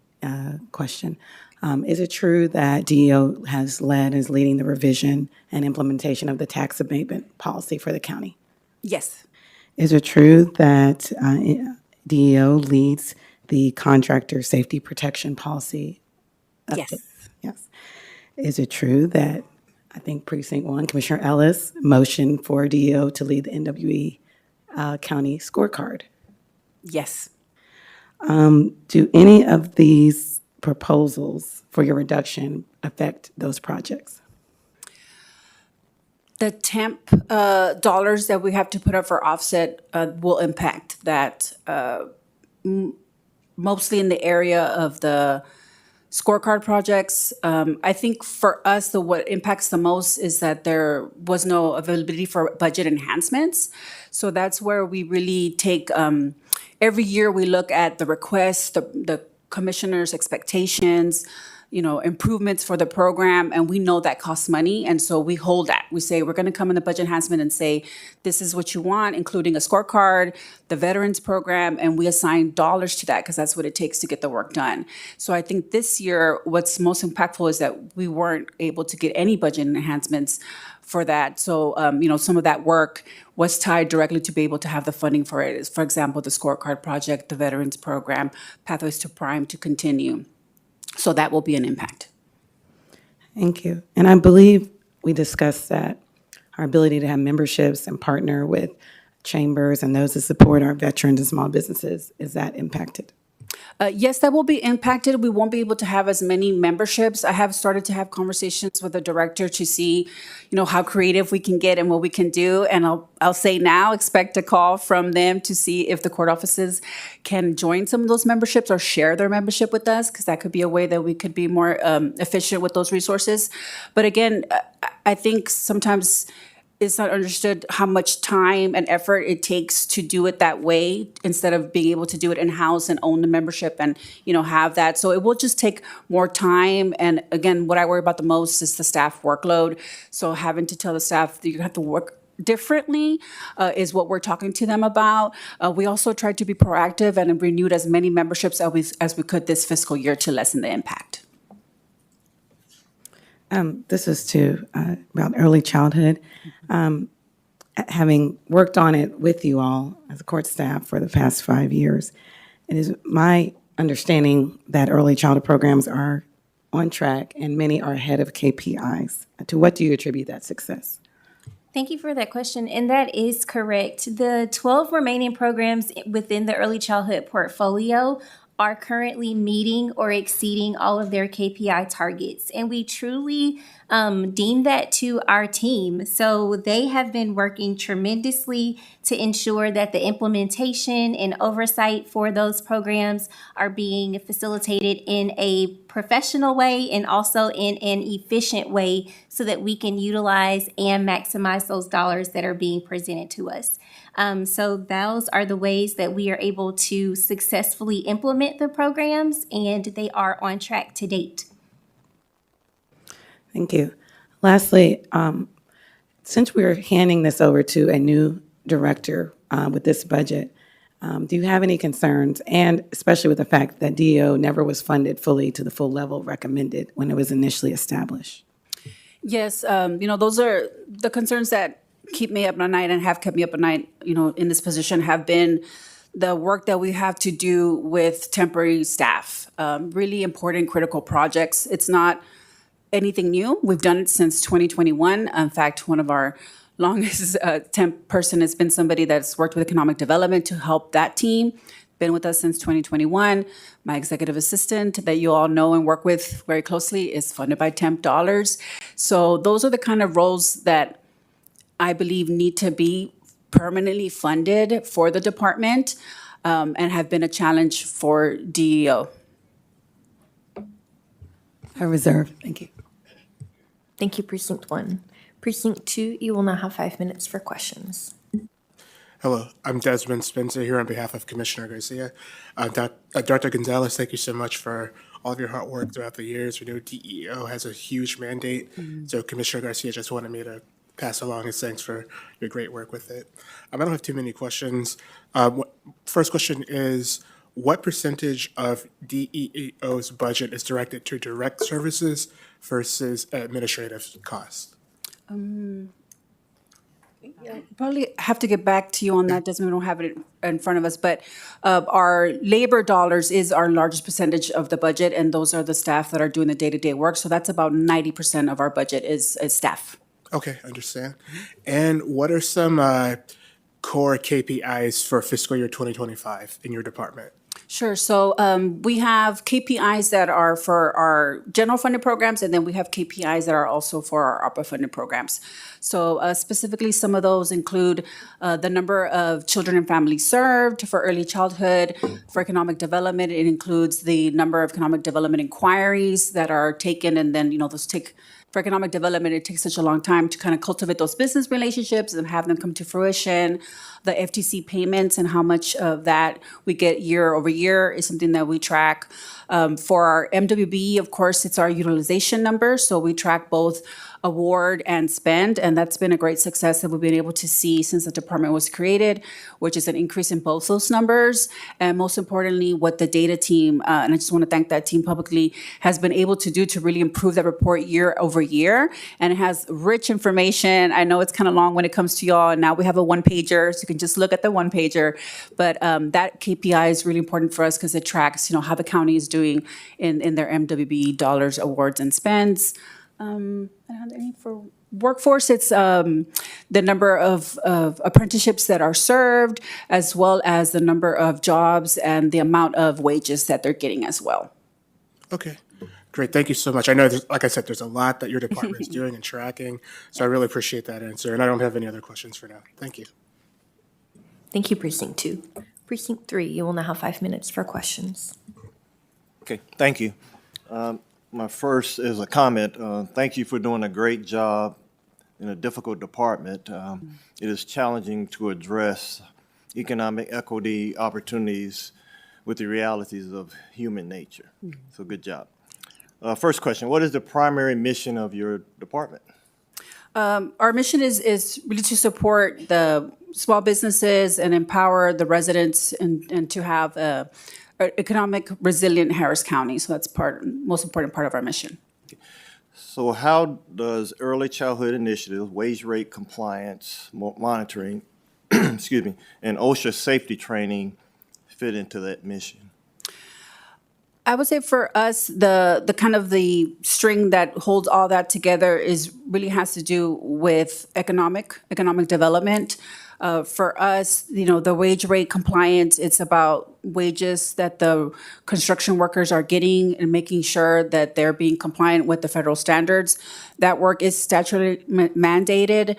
question. Is it true that DEO has led, is leading the revision and implementation of the tax abatement policy for the county? Yes. Is it true that DEO leads the contractor safety protection policy? Yes. Yes. Is it true that I think Precinct 1, Commissioner Ellis, motioned for DEO to lead the NWE county scorecard? Yes. Do any of these proposals for your reduction affect those projects? The temp dollars that we have to put up for offset will impact that, mostly in the area of the scorecard projects. I think for us, what impacts the most is that there was no availability for budget enhancements. So that's where we really take, every year we look at the requests, the commissioner's expectations, improvements for the program, and we know that costs money, and so we hold that. We say, we're gonna come in the budget enhancement and say, this is what you want, including a scorecard, the veterans program, and we assign dollars to that, because that's what it takes to get the work done. So I think this year, what's most impactful is that we weren't able to get any budget enhancements for that. So, some of that work was tied directly to be able to have the funding for it. For example, the scorecard project, the veterans program, Pathways to Prime to continue. So that will be an impact. Thank you. And I believe we discussed that our ability to have memberships and partner with chambers and those that support our veterans and small businesses, is that impacted? Yes, that will be impacted. We won't be able to have as many memberships. I have started to have conversations with the director to see, how creative we can get and what we can do. And I'll say now, expect a call from them to see if the court offices can join some of those memberships or share their membership with us, because that could be a way that we could be more efficient with those resources. But again, I think sometimes it's not understood how much time and effort it takes to do it that way instead of being able to do it in-house and own the membership and, have that. So it will just take more time. And again, what I worry about the most is the staff workload. So having to tell the staff that you have to work differently is what we're talking to them about. We also tried to be proactive and renewed as many memberships as we could this fiscal year to lessen the impact. This is about early childhood. Having worked on it with you all as a court staff for the past 5 years, it is my understanding that early childhood programs are on track and many are ahead of KPIs. To what do you attribute that success? Thank you for that question, and that is correct. The 12 remaining programs within the early childhood portfolio are currently meeting or exceeding all of their KPI targets. And we truly deem that to our team. So they have been working tremendously to ensure that the implementation and oversight for those programs are being facilitated in a professional way and also in an efficient way so that we can utilize and maximize those dollars that are being presented to us. So those are the ways that we are able to successfully implement the programs, and they are on track to date. Thank you. Lastly, since we're handing this over to a new director with this budget, do you have any concerns, and especially with the fact that DEO never was funded fully to the full level recommended when it was initially established? Yes, those are the concerns that keep me up at night and have kept me up at night, in this position have been the work that we have to do with temporary staff. Really important, critical projects. It's not anything new. We've done it since 2021. In fact, one of our longest temp person has been somebody that's worked with economic development to help that team. Been with us since 2021. My executive assistant that you all know and work with very closely is funded by temp dollars. So those are the kind of roles that I believe need to be permanently funded for the department and have been a challenge for DEO. I reserve. Thank you. Thank you, Precinct 1. Precinct 2, you will now have 5 minutes for questions. Hello, I'm Desmond Spencer here on behalf of Commissioner Garcia. Dr. Gonzalez, thank you so much for all of your hard work throughout the years. We know DEO has a huge mandate, so Commissioner Garcia just wanted me to pass along his thanks for your great work with it. I don't have too many questions. First question is, what percentage of DEO's budget is directed to direct services versus administrative costs? Probably have to get back to you on that, Desmond. We don't have it in front of us, but our labor dollars is our largest percentage of the budget, and those are the staff that are doing the day-to-day work. So that's about 90% of our budget is staff. Okay, understand. And what are some core KPIs for fiscal year 2025 in your department? Sure. So we have KPIs that are for our general funded programs, and then we have KPIs that are also for our ARPA funded programs. So specifically, some of those include the number of children and families served for early childhood. For economic development, it includes the number of economic development inquiries that are taken, and then, those take. For economic development, it takes such a long time to kind of cultivate those business relationships and have them come to fruition. The FTC payments and how much of that we get year over year is something that we track. For our MWB, of course, it's our utilization number. So we track both award and spend, and that's been a great success that we've been able to see since the department was created, which is an increase in both those numbers. And most importantly, what the data team, and I just want to thank that team publicly, has been able to do to really improve that report year over year. And it has rich information. I know it's kind of long when it comes to y'all, and now we have a one-pager, so you can just look at the one-pager. But that KPI is really important for us because it tracks, how the county is doing in their MWB dollars, awards, and spends. For workforce, it's the number of apprenticeships that are served, as well as the number of jobs and the amount of wages that they're getting as well. Okay, great. Thank you so much. I know, like I said, there's a lot that your department is doing and tracking, so I really appreciate that answer, and I don't have any other questions for now. Thank you. Thank you, Precinct 2. Precinct 3, you will now have 5 minutes for questions. Okay, thank you. My first is a comment. Thank you for doing a great job in a difficult department. It is challenging to address economic equity opportunities with the realities of human nature. So good job. First question, what is the primary mission of your department? Our mission is really to support the small businesses and empower the residents and to have a economic resilient Harris County. So that's most important part of our mission. So how does early childhood initiatives, wage rate compliance, monitoring, excuse me, and OSHA safety training fit into that mission? I would say for us, the kind of the string that holds all that together really has to do with economic development. For us, the wage rate compliance, it's about wages that the construction workers are getting and making sure that they're being compliant with the federal standards. That work is statutorily mandated.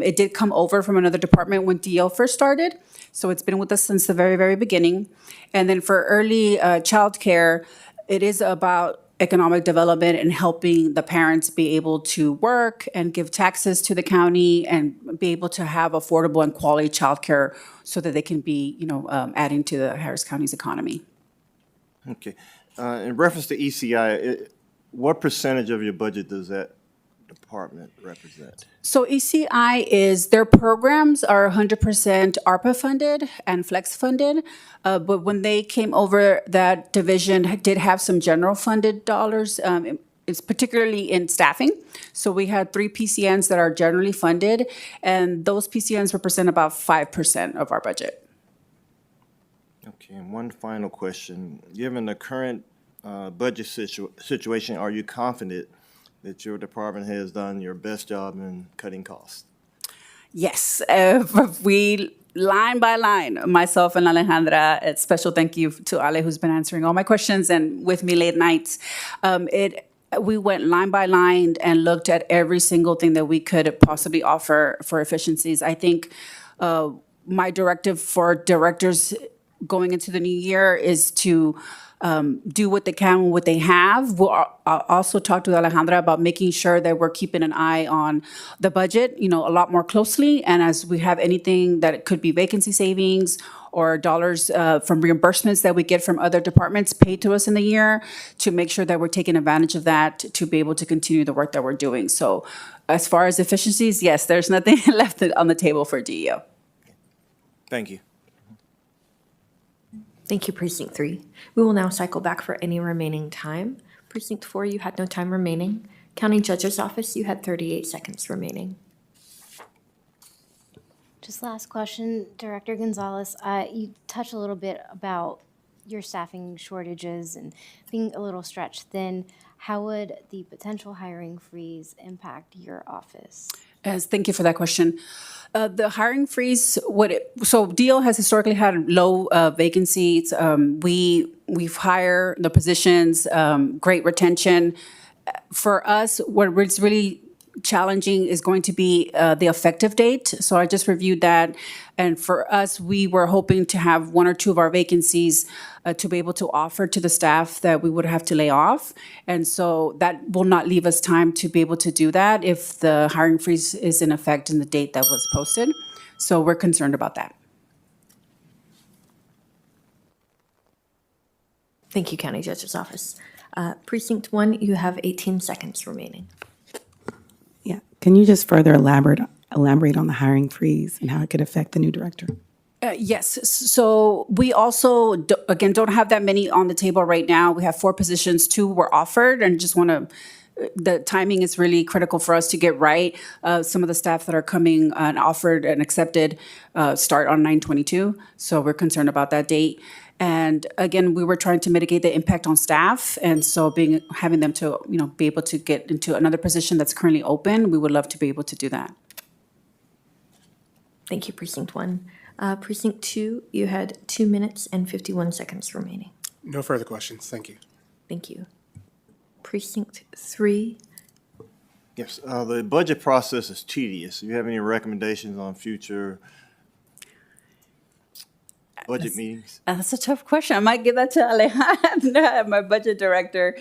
It did come over from another department when DO first started, so it's been with us since the very, very beginning. And then for early childcare, it is about economic development and helping the parents be able to work and give taxes to the county and be able to have affordable and quality childcare so that they can be, adding to the Harris County's economy. Okay. In reference to ECI, what percentage of your budget does that department represent? So ECI their programs are 100% ARPA funded and flex funded. But when they came over, that division did have some general funded dollars. It's particularly in staffing. So we had 3 PCNs that are generally funded, and those PCNs represent about 5% of our budget. Okay, and one final question. Given the current budget situation, are you confident that your department has done your best job in cutting costs? Yes, we line by line, myself and Alejandra, a special thank you to Ale, who's been answering all my questions and with me late nights. We went line by line and looked at every single thing that we could possibly offer for efficiencies. I think my directive for directors going into the new year is to do what they can with what they have. We'll also talk to Alejandra about making sure that we're keeping an eye on the budget, a lot more closely. And as we have anything that it could be vacancy savings or dollars from reimbursements that we get from other departments paid to us in the year, to make sure that we're taking advantage of that to be able to continue the work that we're doing. So as far as efficiencies, yes, there's nothing left on the table for DEO. Thank you. Thank you, Precinct 3. We will now cycle back for any remaining time. Precinct 4, you had no time remaining. County Judge's Office, you had 38 seconds remaining. Just last question, Director Gonzalez. You touched a little bit about your staffing shortages and being a little stretched thin. How would the potential hiring freeze impact your office? Yes, thank you for that question. The hiring freeze, so DO has historically had low vacancies. We've hired the positions, great retention. For us, what's really challenging is going to be the effective date. So I just reviewed that. And for us, we were hoping to have 1 or 2 of our vacancies to be able to offer to the staff that we would have to lay off. And so that will not leave us time to be able to do that if the hiring freeze is in effect in the date that was posted. So we're concerned about that. Thank you, County Judge's Office. Precinct 1, you have 18 seconds remaining. Yeah, can you just further elaborate on the hiring freeze and how it could affect the new director? Yes. So we also, don't have that many on the table right now. We have 4 positions, 2 were offered, and just want to, the timing is really critical for us to get right. Some of the staff that are coming and offered and accepted start on 9/22, so we're concerned about that date. And again, we were trying to mitigate the impact on staff. And so having them to, be able to get into another position that's currently open, we would love to be able to do that. Thank you, Precinct 1. Precinct 2, you had 2 minutes and 51 seconds remaining. No further questions. Thank you. Thank you. Precinct 3, Yes, the budget process is tedious. Do you have any recommendations on future budget meetings? That's a tough question. I might give that to Alejandra, my budget director.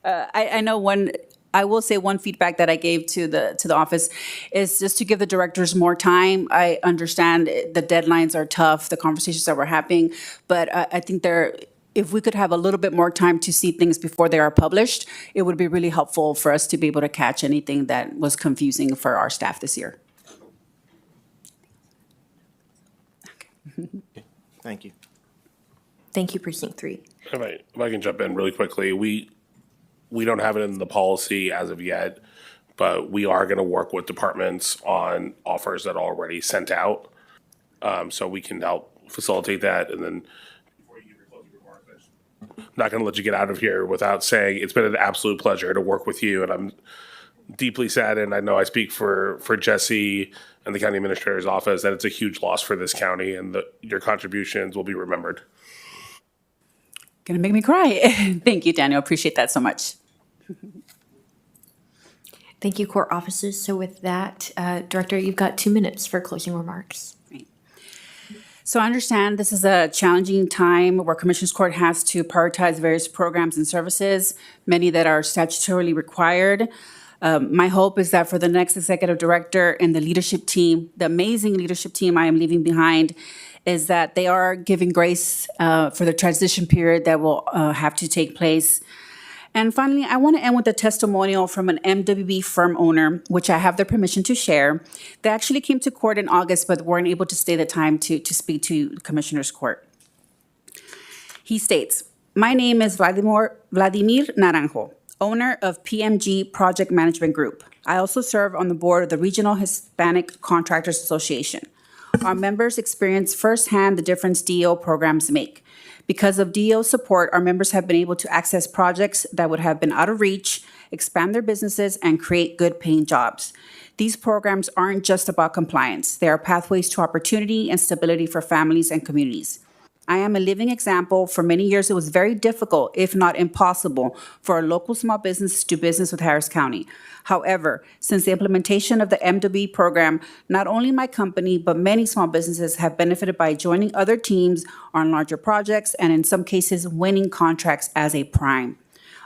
I know I will say one feedback that I gave to the office is just to give the directors more time. I understand the deadlines are tough, the conversations that we're having, but I think if we could have a little bit more time to see things before they are published, it would be really helpful for us to be able to catch anything that was confusing for our staff this year. Thank you. thank you, Precinct 3. If I can jump in really quickly, we don't have it in the policy as of yet, but we are going to work with departments on offers that are already sent out, so we can help facilitate that. And then, before you give your closing remarks, I'm not going to let you get out of here without saying it's been an absolute pleasure to work with you, and I'm deeply saddened. I know I speak for Jesse and the county administrator's office that it's a huge loss for this county, and your contributions will be remembered. Gonna make me cry. Thank you, Daniel. Appreciate that so much. Thank you, court offices. So with that, Director, you've got 2 minutes for closing remarks. So I understand this is a challenging time where Commissioners Court has to prioritize various programs and services, many that are statutorily required. My hope is that for the next executive director and the leadership team, the amazing leadership team I am leaving behind, is that they are giving grace for the transition period that will have to take place. And finally, I want to end with a testimonial from an MWB firm owner, which I have the permission to share. They actually came to court in August, but weren't able to stay the time to speak to Commissioner's Court. He states, "My name is Vladimir Naranjo, owner of PMG Project Management Group. I also serve on the board of the Regional Hispanic Contractors Association. Our members experience firsthand the difference DEO programs make. Because of DEO support, our members have been able to access projects that would have been out of reach, expand their businesses, and create good paying jobs. These programs aren't just about compliance. They are pathways to opportunity and stability for families and communities. I am a living example. For many years, it was very difficult, if not impossible, for a local small business to do business with Harris County. However, since the implementation of the MWB program, not only my company, but many small businesses have benefited by joining other teams on larger projects and in some cases winning contracts as a prime.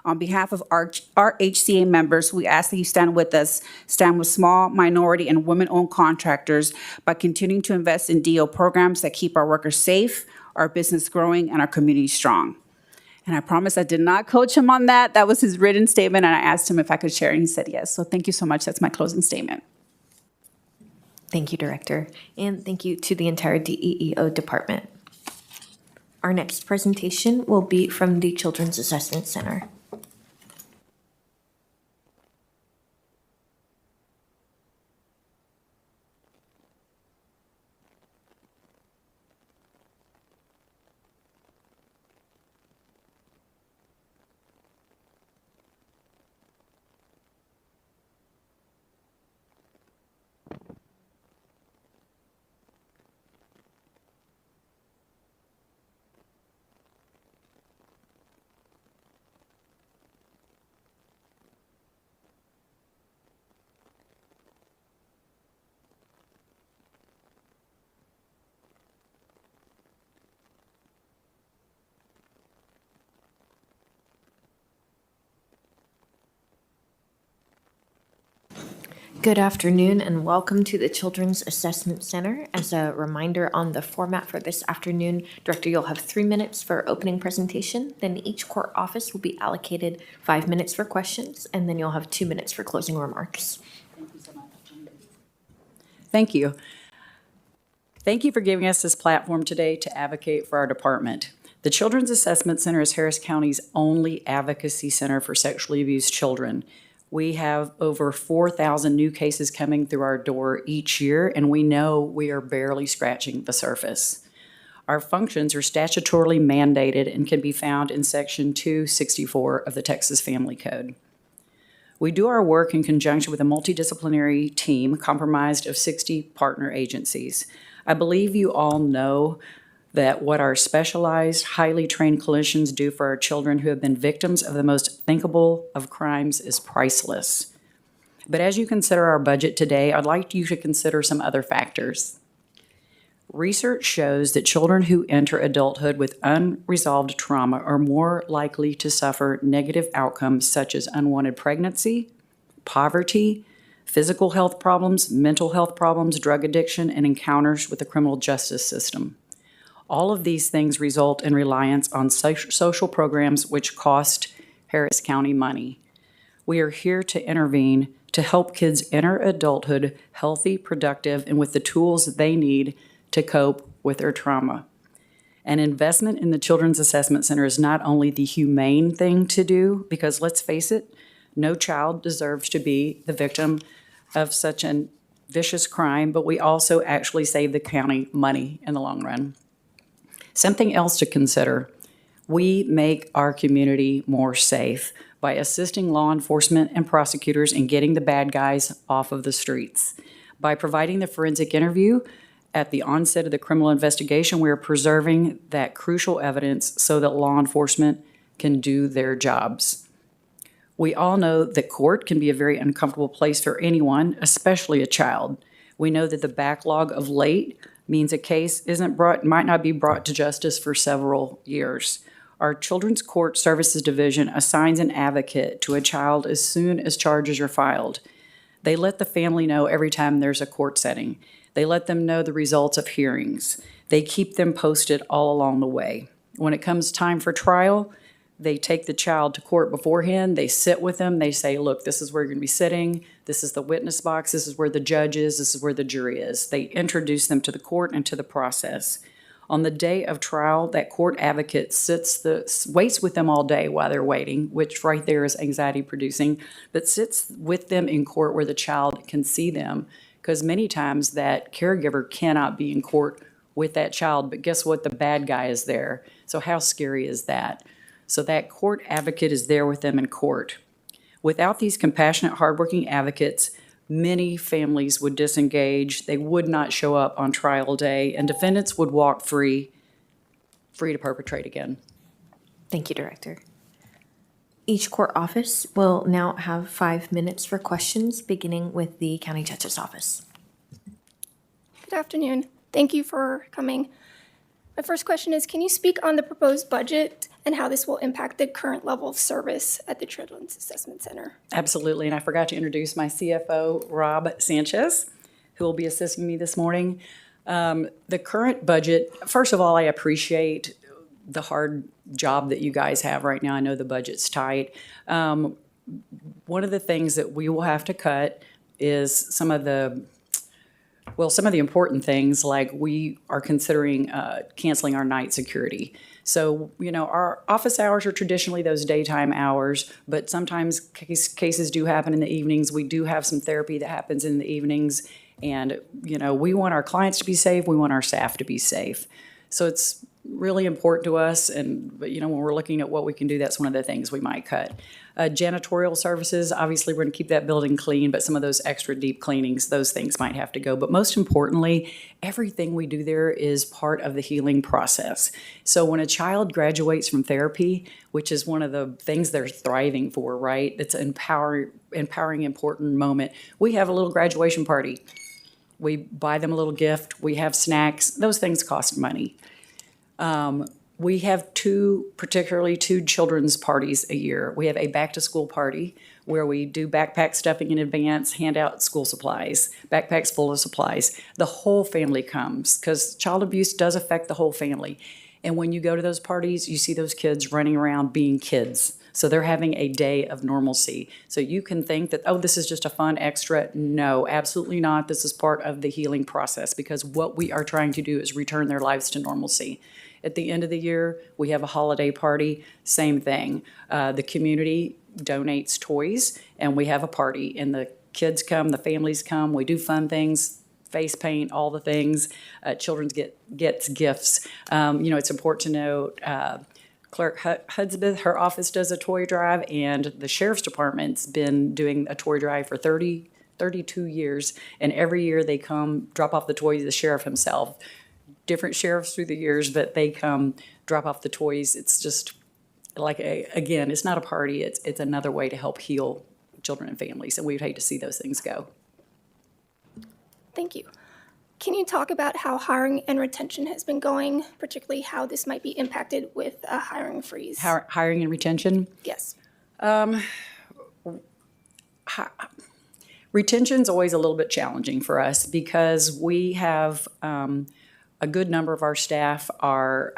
On behalf of our HCA members, we ask that you stand with us, stand with small, minority, and women-owned contractors by continuing to invest in DEO programs that keep our workers safe, our business growing, and our community strong." And I promise I did not coach him on that. That was his written statement, and I asked him if I could share, and he said yes. So thank you so much. That's my closing statement. Thank you, Director. And thank you to the entire DEEO department. Our next presentation will be from the Children's Assessment Center. Good afternoon and welcome to the Children's Assessment Center. As a reminder on the format for this afternoon, Director, you'll have 3 minutes for opening presentation. Then each court office will be allocated 5 minutes for questions, and then you'll have 2 minutes for closing remarks. Thank you. Thank you for giving us this platform today to advocate for our department. The Children's Assessment Center is Harris County's only advocacy center for sexually abused children. We have over 4,000 new cases coming through our door each year, and we know we are barely scratching the surface. Our functions are statutorily mandated and can be found in Section 264 of the Texas Family Code. We do our work in conjunction with a multidisciplinary team comprised of 60 partner agencies. I believe you all know that what our specialized, highly trained clinicians do for our children who have been victims of the most thinkable of crimes is priceless. But as you consider our budget today, I'd like you to consider some other factors. Research shows that children who enter adulthood with unresolved trauma are more likely to suffer negative outcomes such as unwanted pregnancy, poverty, physical health problems, mental health problems, drug addiction, and encounters with the criminal justice system. All of these things result in reliance on social programs which cost Harris County money. We are here to intervene to help kids enter adulthood healthy, productive, and with the tools they need to cope with their trauma. An investment in the Children's Assessment Center is not only the humane thing to do, because let's face it, no child deserves to be the victim of such a vicious crime, but we also actually save the county money in the long run. Something else to consider, we make our community more safe by assisting law enforcement and prosecutors in getting the bad guys off of the streets. By providing the forensic interview at the onset of the criminal investigation, we are preserving that crucial evidence so that law enforcement can do their jobs. We all know that court can be a very uncomfortable place for anyone, especially a child. We know that the backlog of late means a case might not be brought to justice for several years. Our Children's Court Services Division assigns an advocate to a child as soon as charges are filed. They let the family know every time there's a court setting. They let them know the results of hearings. They keep them posted all along the way. When it comes time for trial, they take the child to court beforehand. They sit with them. They say, look, this is where you're going to be sitting. This is the witness box. This is where the judge is. This is where the jury is. They introduce them to the court and to the process. On the day of trial, that court advocate waits with them all day while they're waiting, which right there is anxiety producing, but sits with them in court where the child can see them. Because many times that caregiver cannot be in court with that child, but guess what? The bad guy is there. So how scary is that? So that court advocate is there with them in court. Without these compassionate, hardworking advocates, many families would disengage. They would not show up on trial day, and defendants would walk free to perpetrate again. Thank you, Director. Each court office will now have 5 minutes for questions, beginning with the County Judge's Office. Good afternoon. Thank you for coming. My first question is, can you speak on the proposed budget and how this will impact the current level of service at the Children's Assessment Center? Absolutely, and I forgot to introduce my CFO, Rob Sanchez, who will be assisting me this morning. The current budget, first of all, I appreciate the hard job that you guys have right now. I know the budget's tight. One of the things that we will have to cut is some of the important things, like we are considering canceling our night security. So, our office hours are traditionally those daytime hours, but sometimes cases do happen in the evenings. We do have some therapy that happens in the evenings, and, we want our clients to be safe. We want our staff to be safe. So it's really important to us, but when we're looking at what we can do, that's one of the things we might cut. Janitorial services, obviously we're going to keep that building clean, but some of those extra deep cleanings, those things might have to go. But most importantly, everything we do there is part of the healing process. So when a child graduates from therapy, which is one of the things they're thriving for, right? It's an empowering, important moment. We have a little graduation party. We buy them a little gift. We have snacks. Those things cost money. We have two children's parties a year. We have a back-to-school party where we do backpack stuffing in advance, hand out school supplies, backpacks full of supplies. The whole family comes because child abuse does affect the whole family. And when you go to those parties, you see those kids running around being kids. So they're having a day of normalcy. So you can think that, oh, this is just a fun extra. No, absolutely not. This is part of the healing process, because what we are trying to do is return their lives to normalcy. At the end of the year, we have a holiday party, same thing. The community donates toys, and we have a party, and the kids come, the families come, we do fun things. face paint, all the things. Children's gets gifts. It's important to note, Clerk Hudspeth, her office does a toy drive, and the Sheriff's Department's been doing a toy drive for 32 years. And every year they come, drop off the toys, the sheriff himself. Different sheriffs through the years, but they come, drop off the toys. It's just like, again, it's not a party. It's another way to help heal children and families, and we'd hate to see those things go. Thank you. Can you talk about how hiring and retention has been going, particularly how this might be impacted with a hiring freeze? Hiring and retention? Yes. Retention's always a little bit challenging for us because we have a good number of our staff are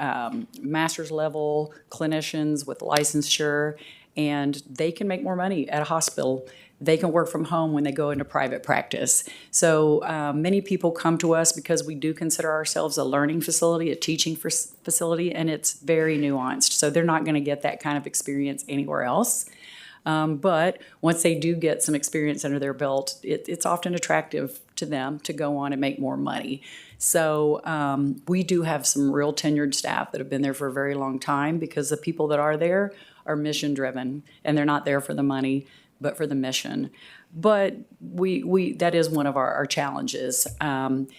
master's level clinicians with licensure, and they can make more money at a hospital. They can work from home when they go into private practice. So many people come to us because we do consider ourselves a learning facility, a teaching facility, and it's very nuanced. So they're not going to get that kind of experience anywhere else. But once they do get some experience under their belt, it's often attractive to them to go on and make more money. So we do have some real tenured staff that have been there for a very long time because the people that are there are mission driven, and they're not there for the money, but for the mission. But we that is one of our challenges. And,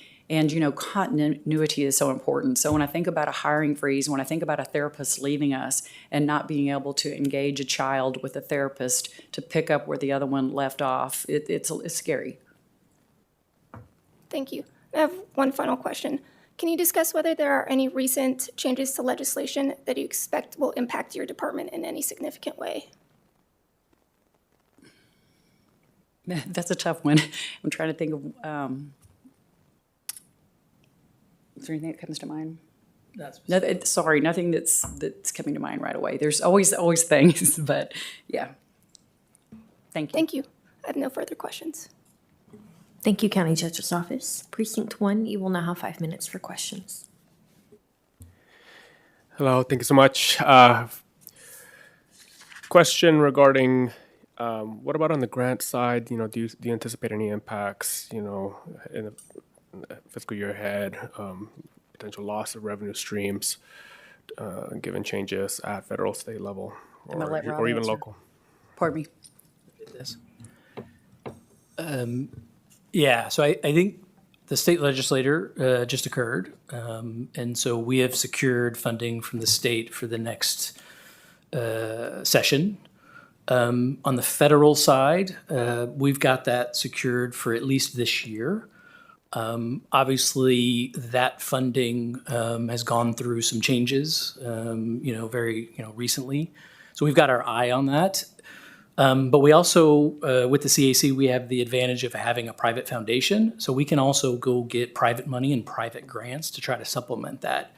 continuity is so important. So when I think about a hiring freeze, when I think about a therapist leaving us and not being able to engage a child with a therapist to pick up where the other one left off, it's scary. Thank you. I have one final question. Can you discuss whether there are any recent changes to legislation that you expect will impact your department in any significant way? That's a tough one. I'm trying to think of, is there anything that comes to mind? Nothing that's coming to mind right away. There's always things, but yeah. Thank you. Thank you. I have no further questions. Thank you, County Judge's Office. Precinct 1, you will now have 5 minutes for questions. Hello, thank you so much. Question regarding what about on the grant side? Do you anticipate any impacts? In the fiscal year ahead, potential loss of revenue streams, given changes at federal, state level, or even local? Pardon me. Yeah, so I think the state legislature just occurred, and so we have secured funding from the state for the next session. On the federal side, we've got that secured for at least this year. Obviously, that funding has gone through some changes, very recently. So we've got our eye on that. But we also, with the CAC, we have the advantage of having a private foundation. So we can also go get private money and private grants to try to supplement that.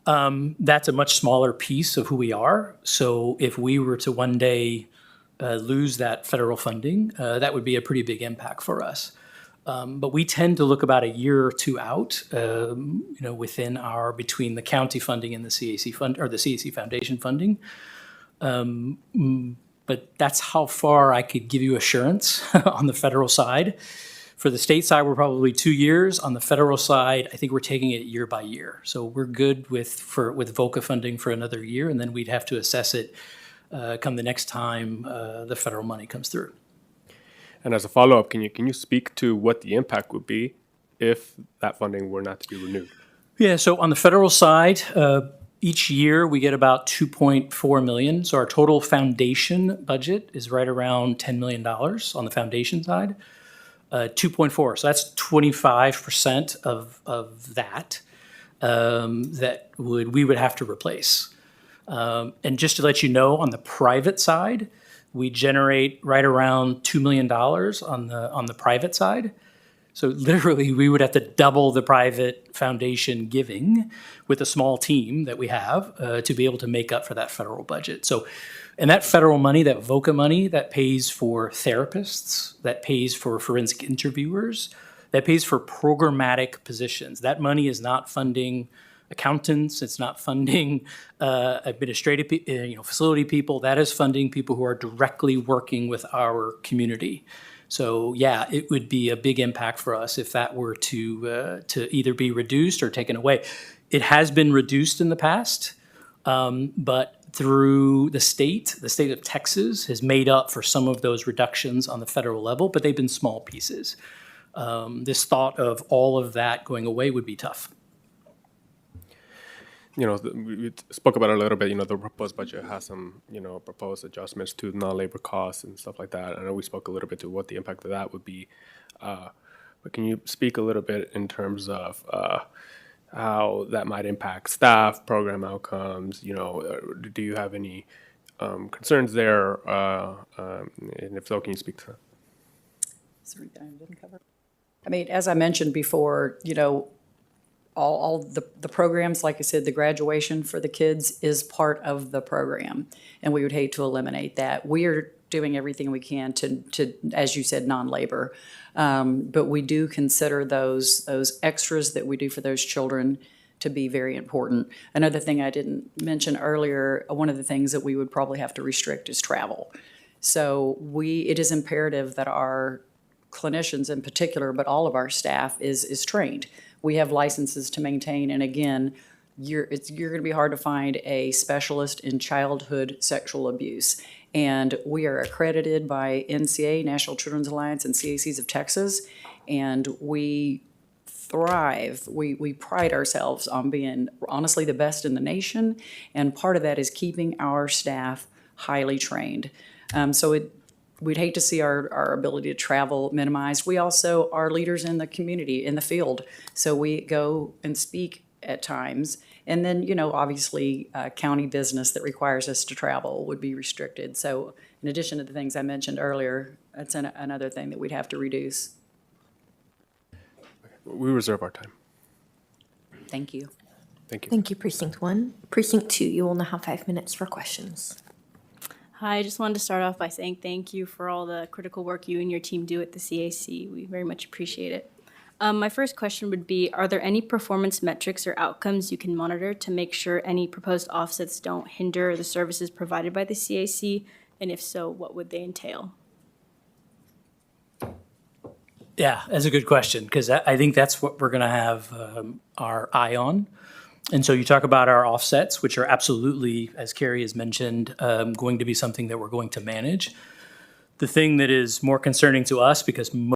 That's a much smaller piece of who we are. So if we were to one day lose that federal funding, that would be a pretty big impact for us. But we tend to look about a year or two out, between the county funding and the CAC fund, or the CAC Foundation funding. But that's how far I could give you assurance on the federal side. For the state side, we're probably 2 years. On the federal side, I think we're taking it year by year. So we're good with VOCA funding for another year, and then we'd have to assess it come the next time the federal money comes through. And as a follow-up, can you speak to what the impact would be if that funding were not to be renewed? Yeah, so on the federal side, each year we get about $2.4 million. So our total foundation budget is right around $10 million on the foundation side. 2.4, so that's 25% of that we would have to replace. And just to let you know, on the private side, we generate right around $2 million on the private side. So literally, we would have to double the private foundation giving with a small team that we have to be able to make up for that federal budget. So, and that federal money, that VOCA money, that pays for therapists, that pays for forensic interviewers, that pays for programmatic positions. That money is not funding accountants. It's not funding administrative, facility people. That is funding people who are directly working with our community. So yeah, it would be a big impact for us if that were to either be reduced or taken away. It has been reduced in the past, but through the state of Texas has made up for some of those reductions on the federal level, but they've been small pieces. This thought of all of that going away would be tough. You know, we spoke about it a little bit. You know, the proposed budget has some, you know, proposed adjustments to non-labor costs and stuff like that. I know we spoke a little bit to what the impact of that would be. But can you speak a little bit in terms of how that might impact staff, program outcomes? You know, do you have any concerns there? And if so, can you speak to that? Is there anything I didn't cover? I mean, as I mentioned before, you know, all the programs, like I said, the graduation for the kids is part of the program, and we would hate to eliminate that. We are doing everything we can to as you said, non-labor, but we do consider those extras that we do for those children to be very important. Another thing I didn't mention earlier, one of the things that we would probably have to restrict is travel. So it is imperative that our clinicians in particular, but all of our staff is trained. We have licenses to maintain, and again, you're going to be hard to find a specialist in childhood sexual abuse. And we are accredited by NCA, National Children's Alliance, and CACs of Texas, and we thrive. We pride ourselves on being honestly the best in the nation, and part of that is keeping our staff highly trained. We'd hate to see our ability to travel minimized. We also are leaders in the community, in the field. So we go and speak at times. And then, you know, obviously, county business that requires us to travel would be restricted. So in addition to the things I mentioned earlier, that's another thing that we'd have to reduce. We reserve our time. Thank you. Thank you. Thank you, Precinct 1. Precinct 2, you will now have 5 minutes for questions. Hi, I just wanted to start off by saying thank you for all the critical work you and your team do at the CAC. We very much appreciate it. My first question would be, are there any performance metrics or outcomes you can monitor to make sure any proposed offsets don't hinder the services provided by the CAC? And if so, what would they entail? Yeah, that's a good question, because I think that's what we're going to have our eye on. And so you talk about our offsets, which are absolutely, as Carrie has mentioned, going to be something that we're going to manage. The thing that is more concerning to us, because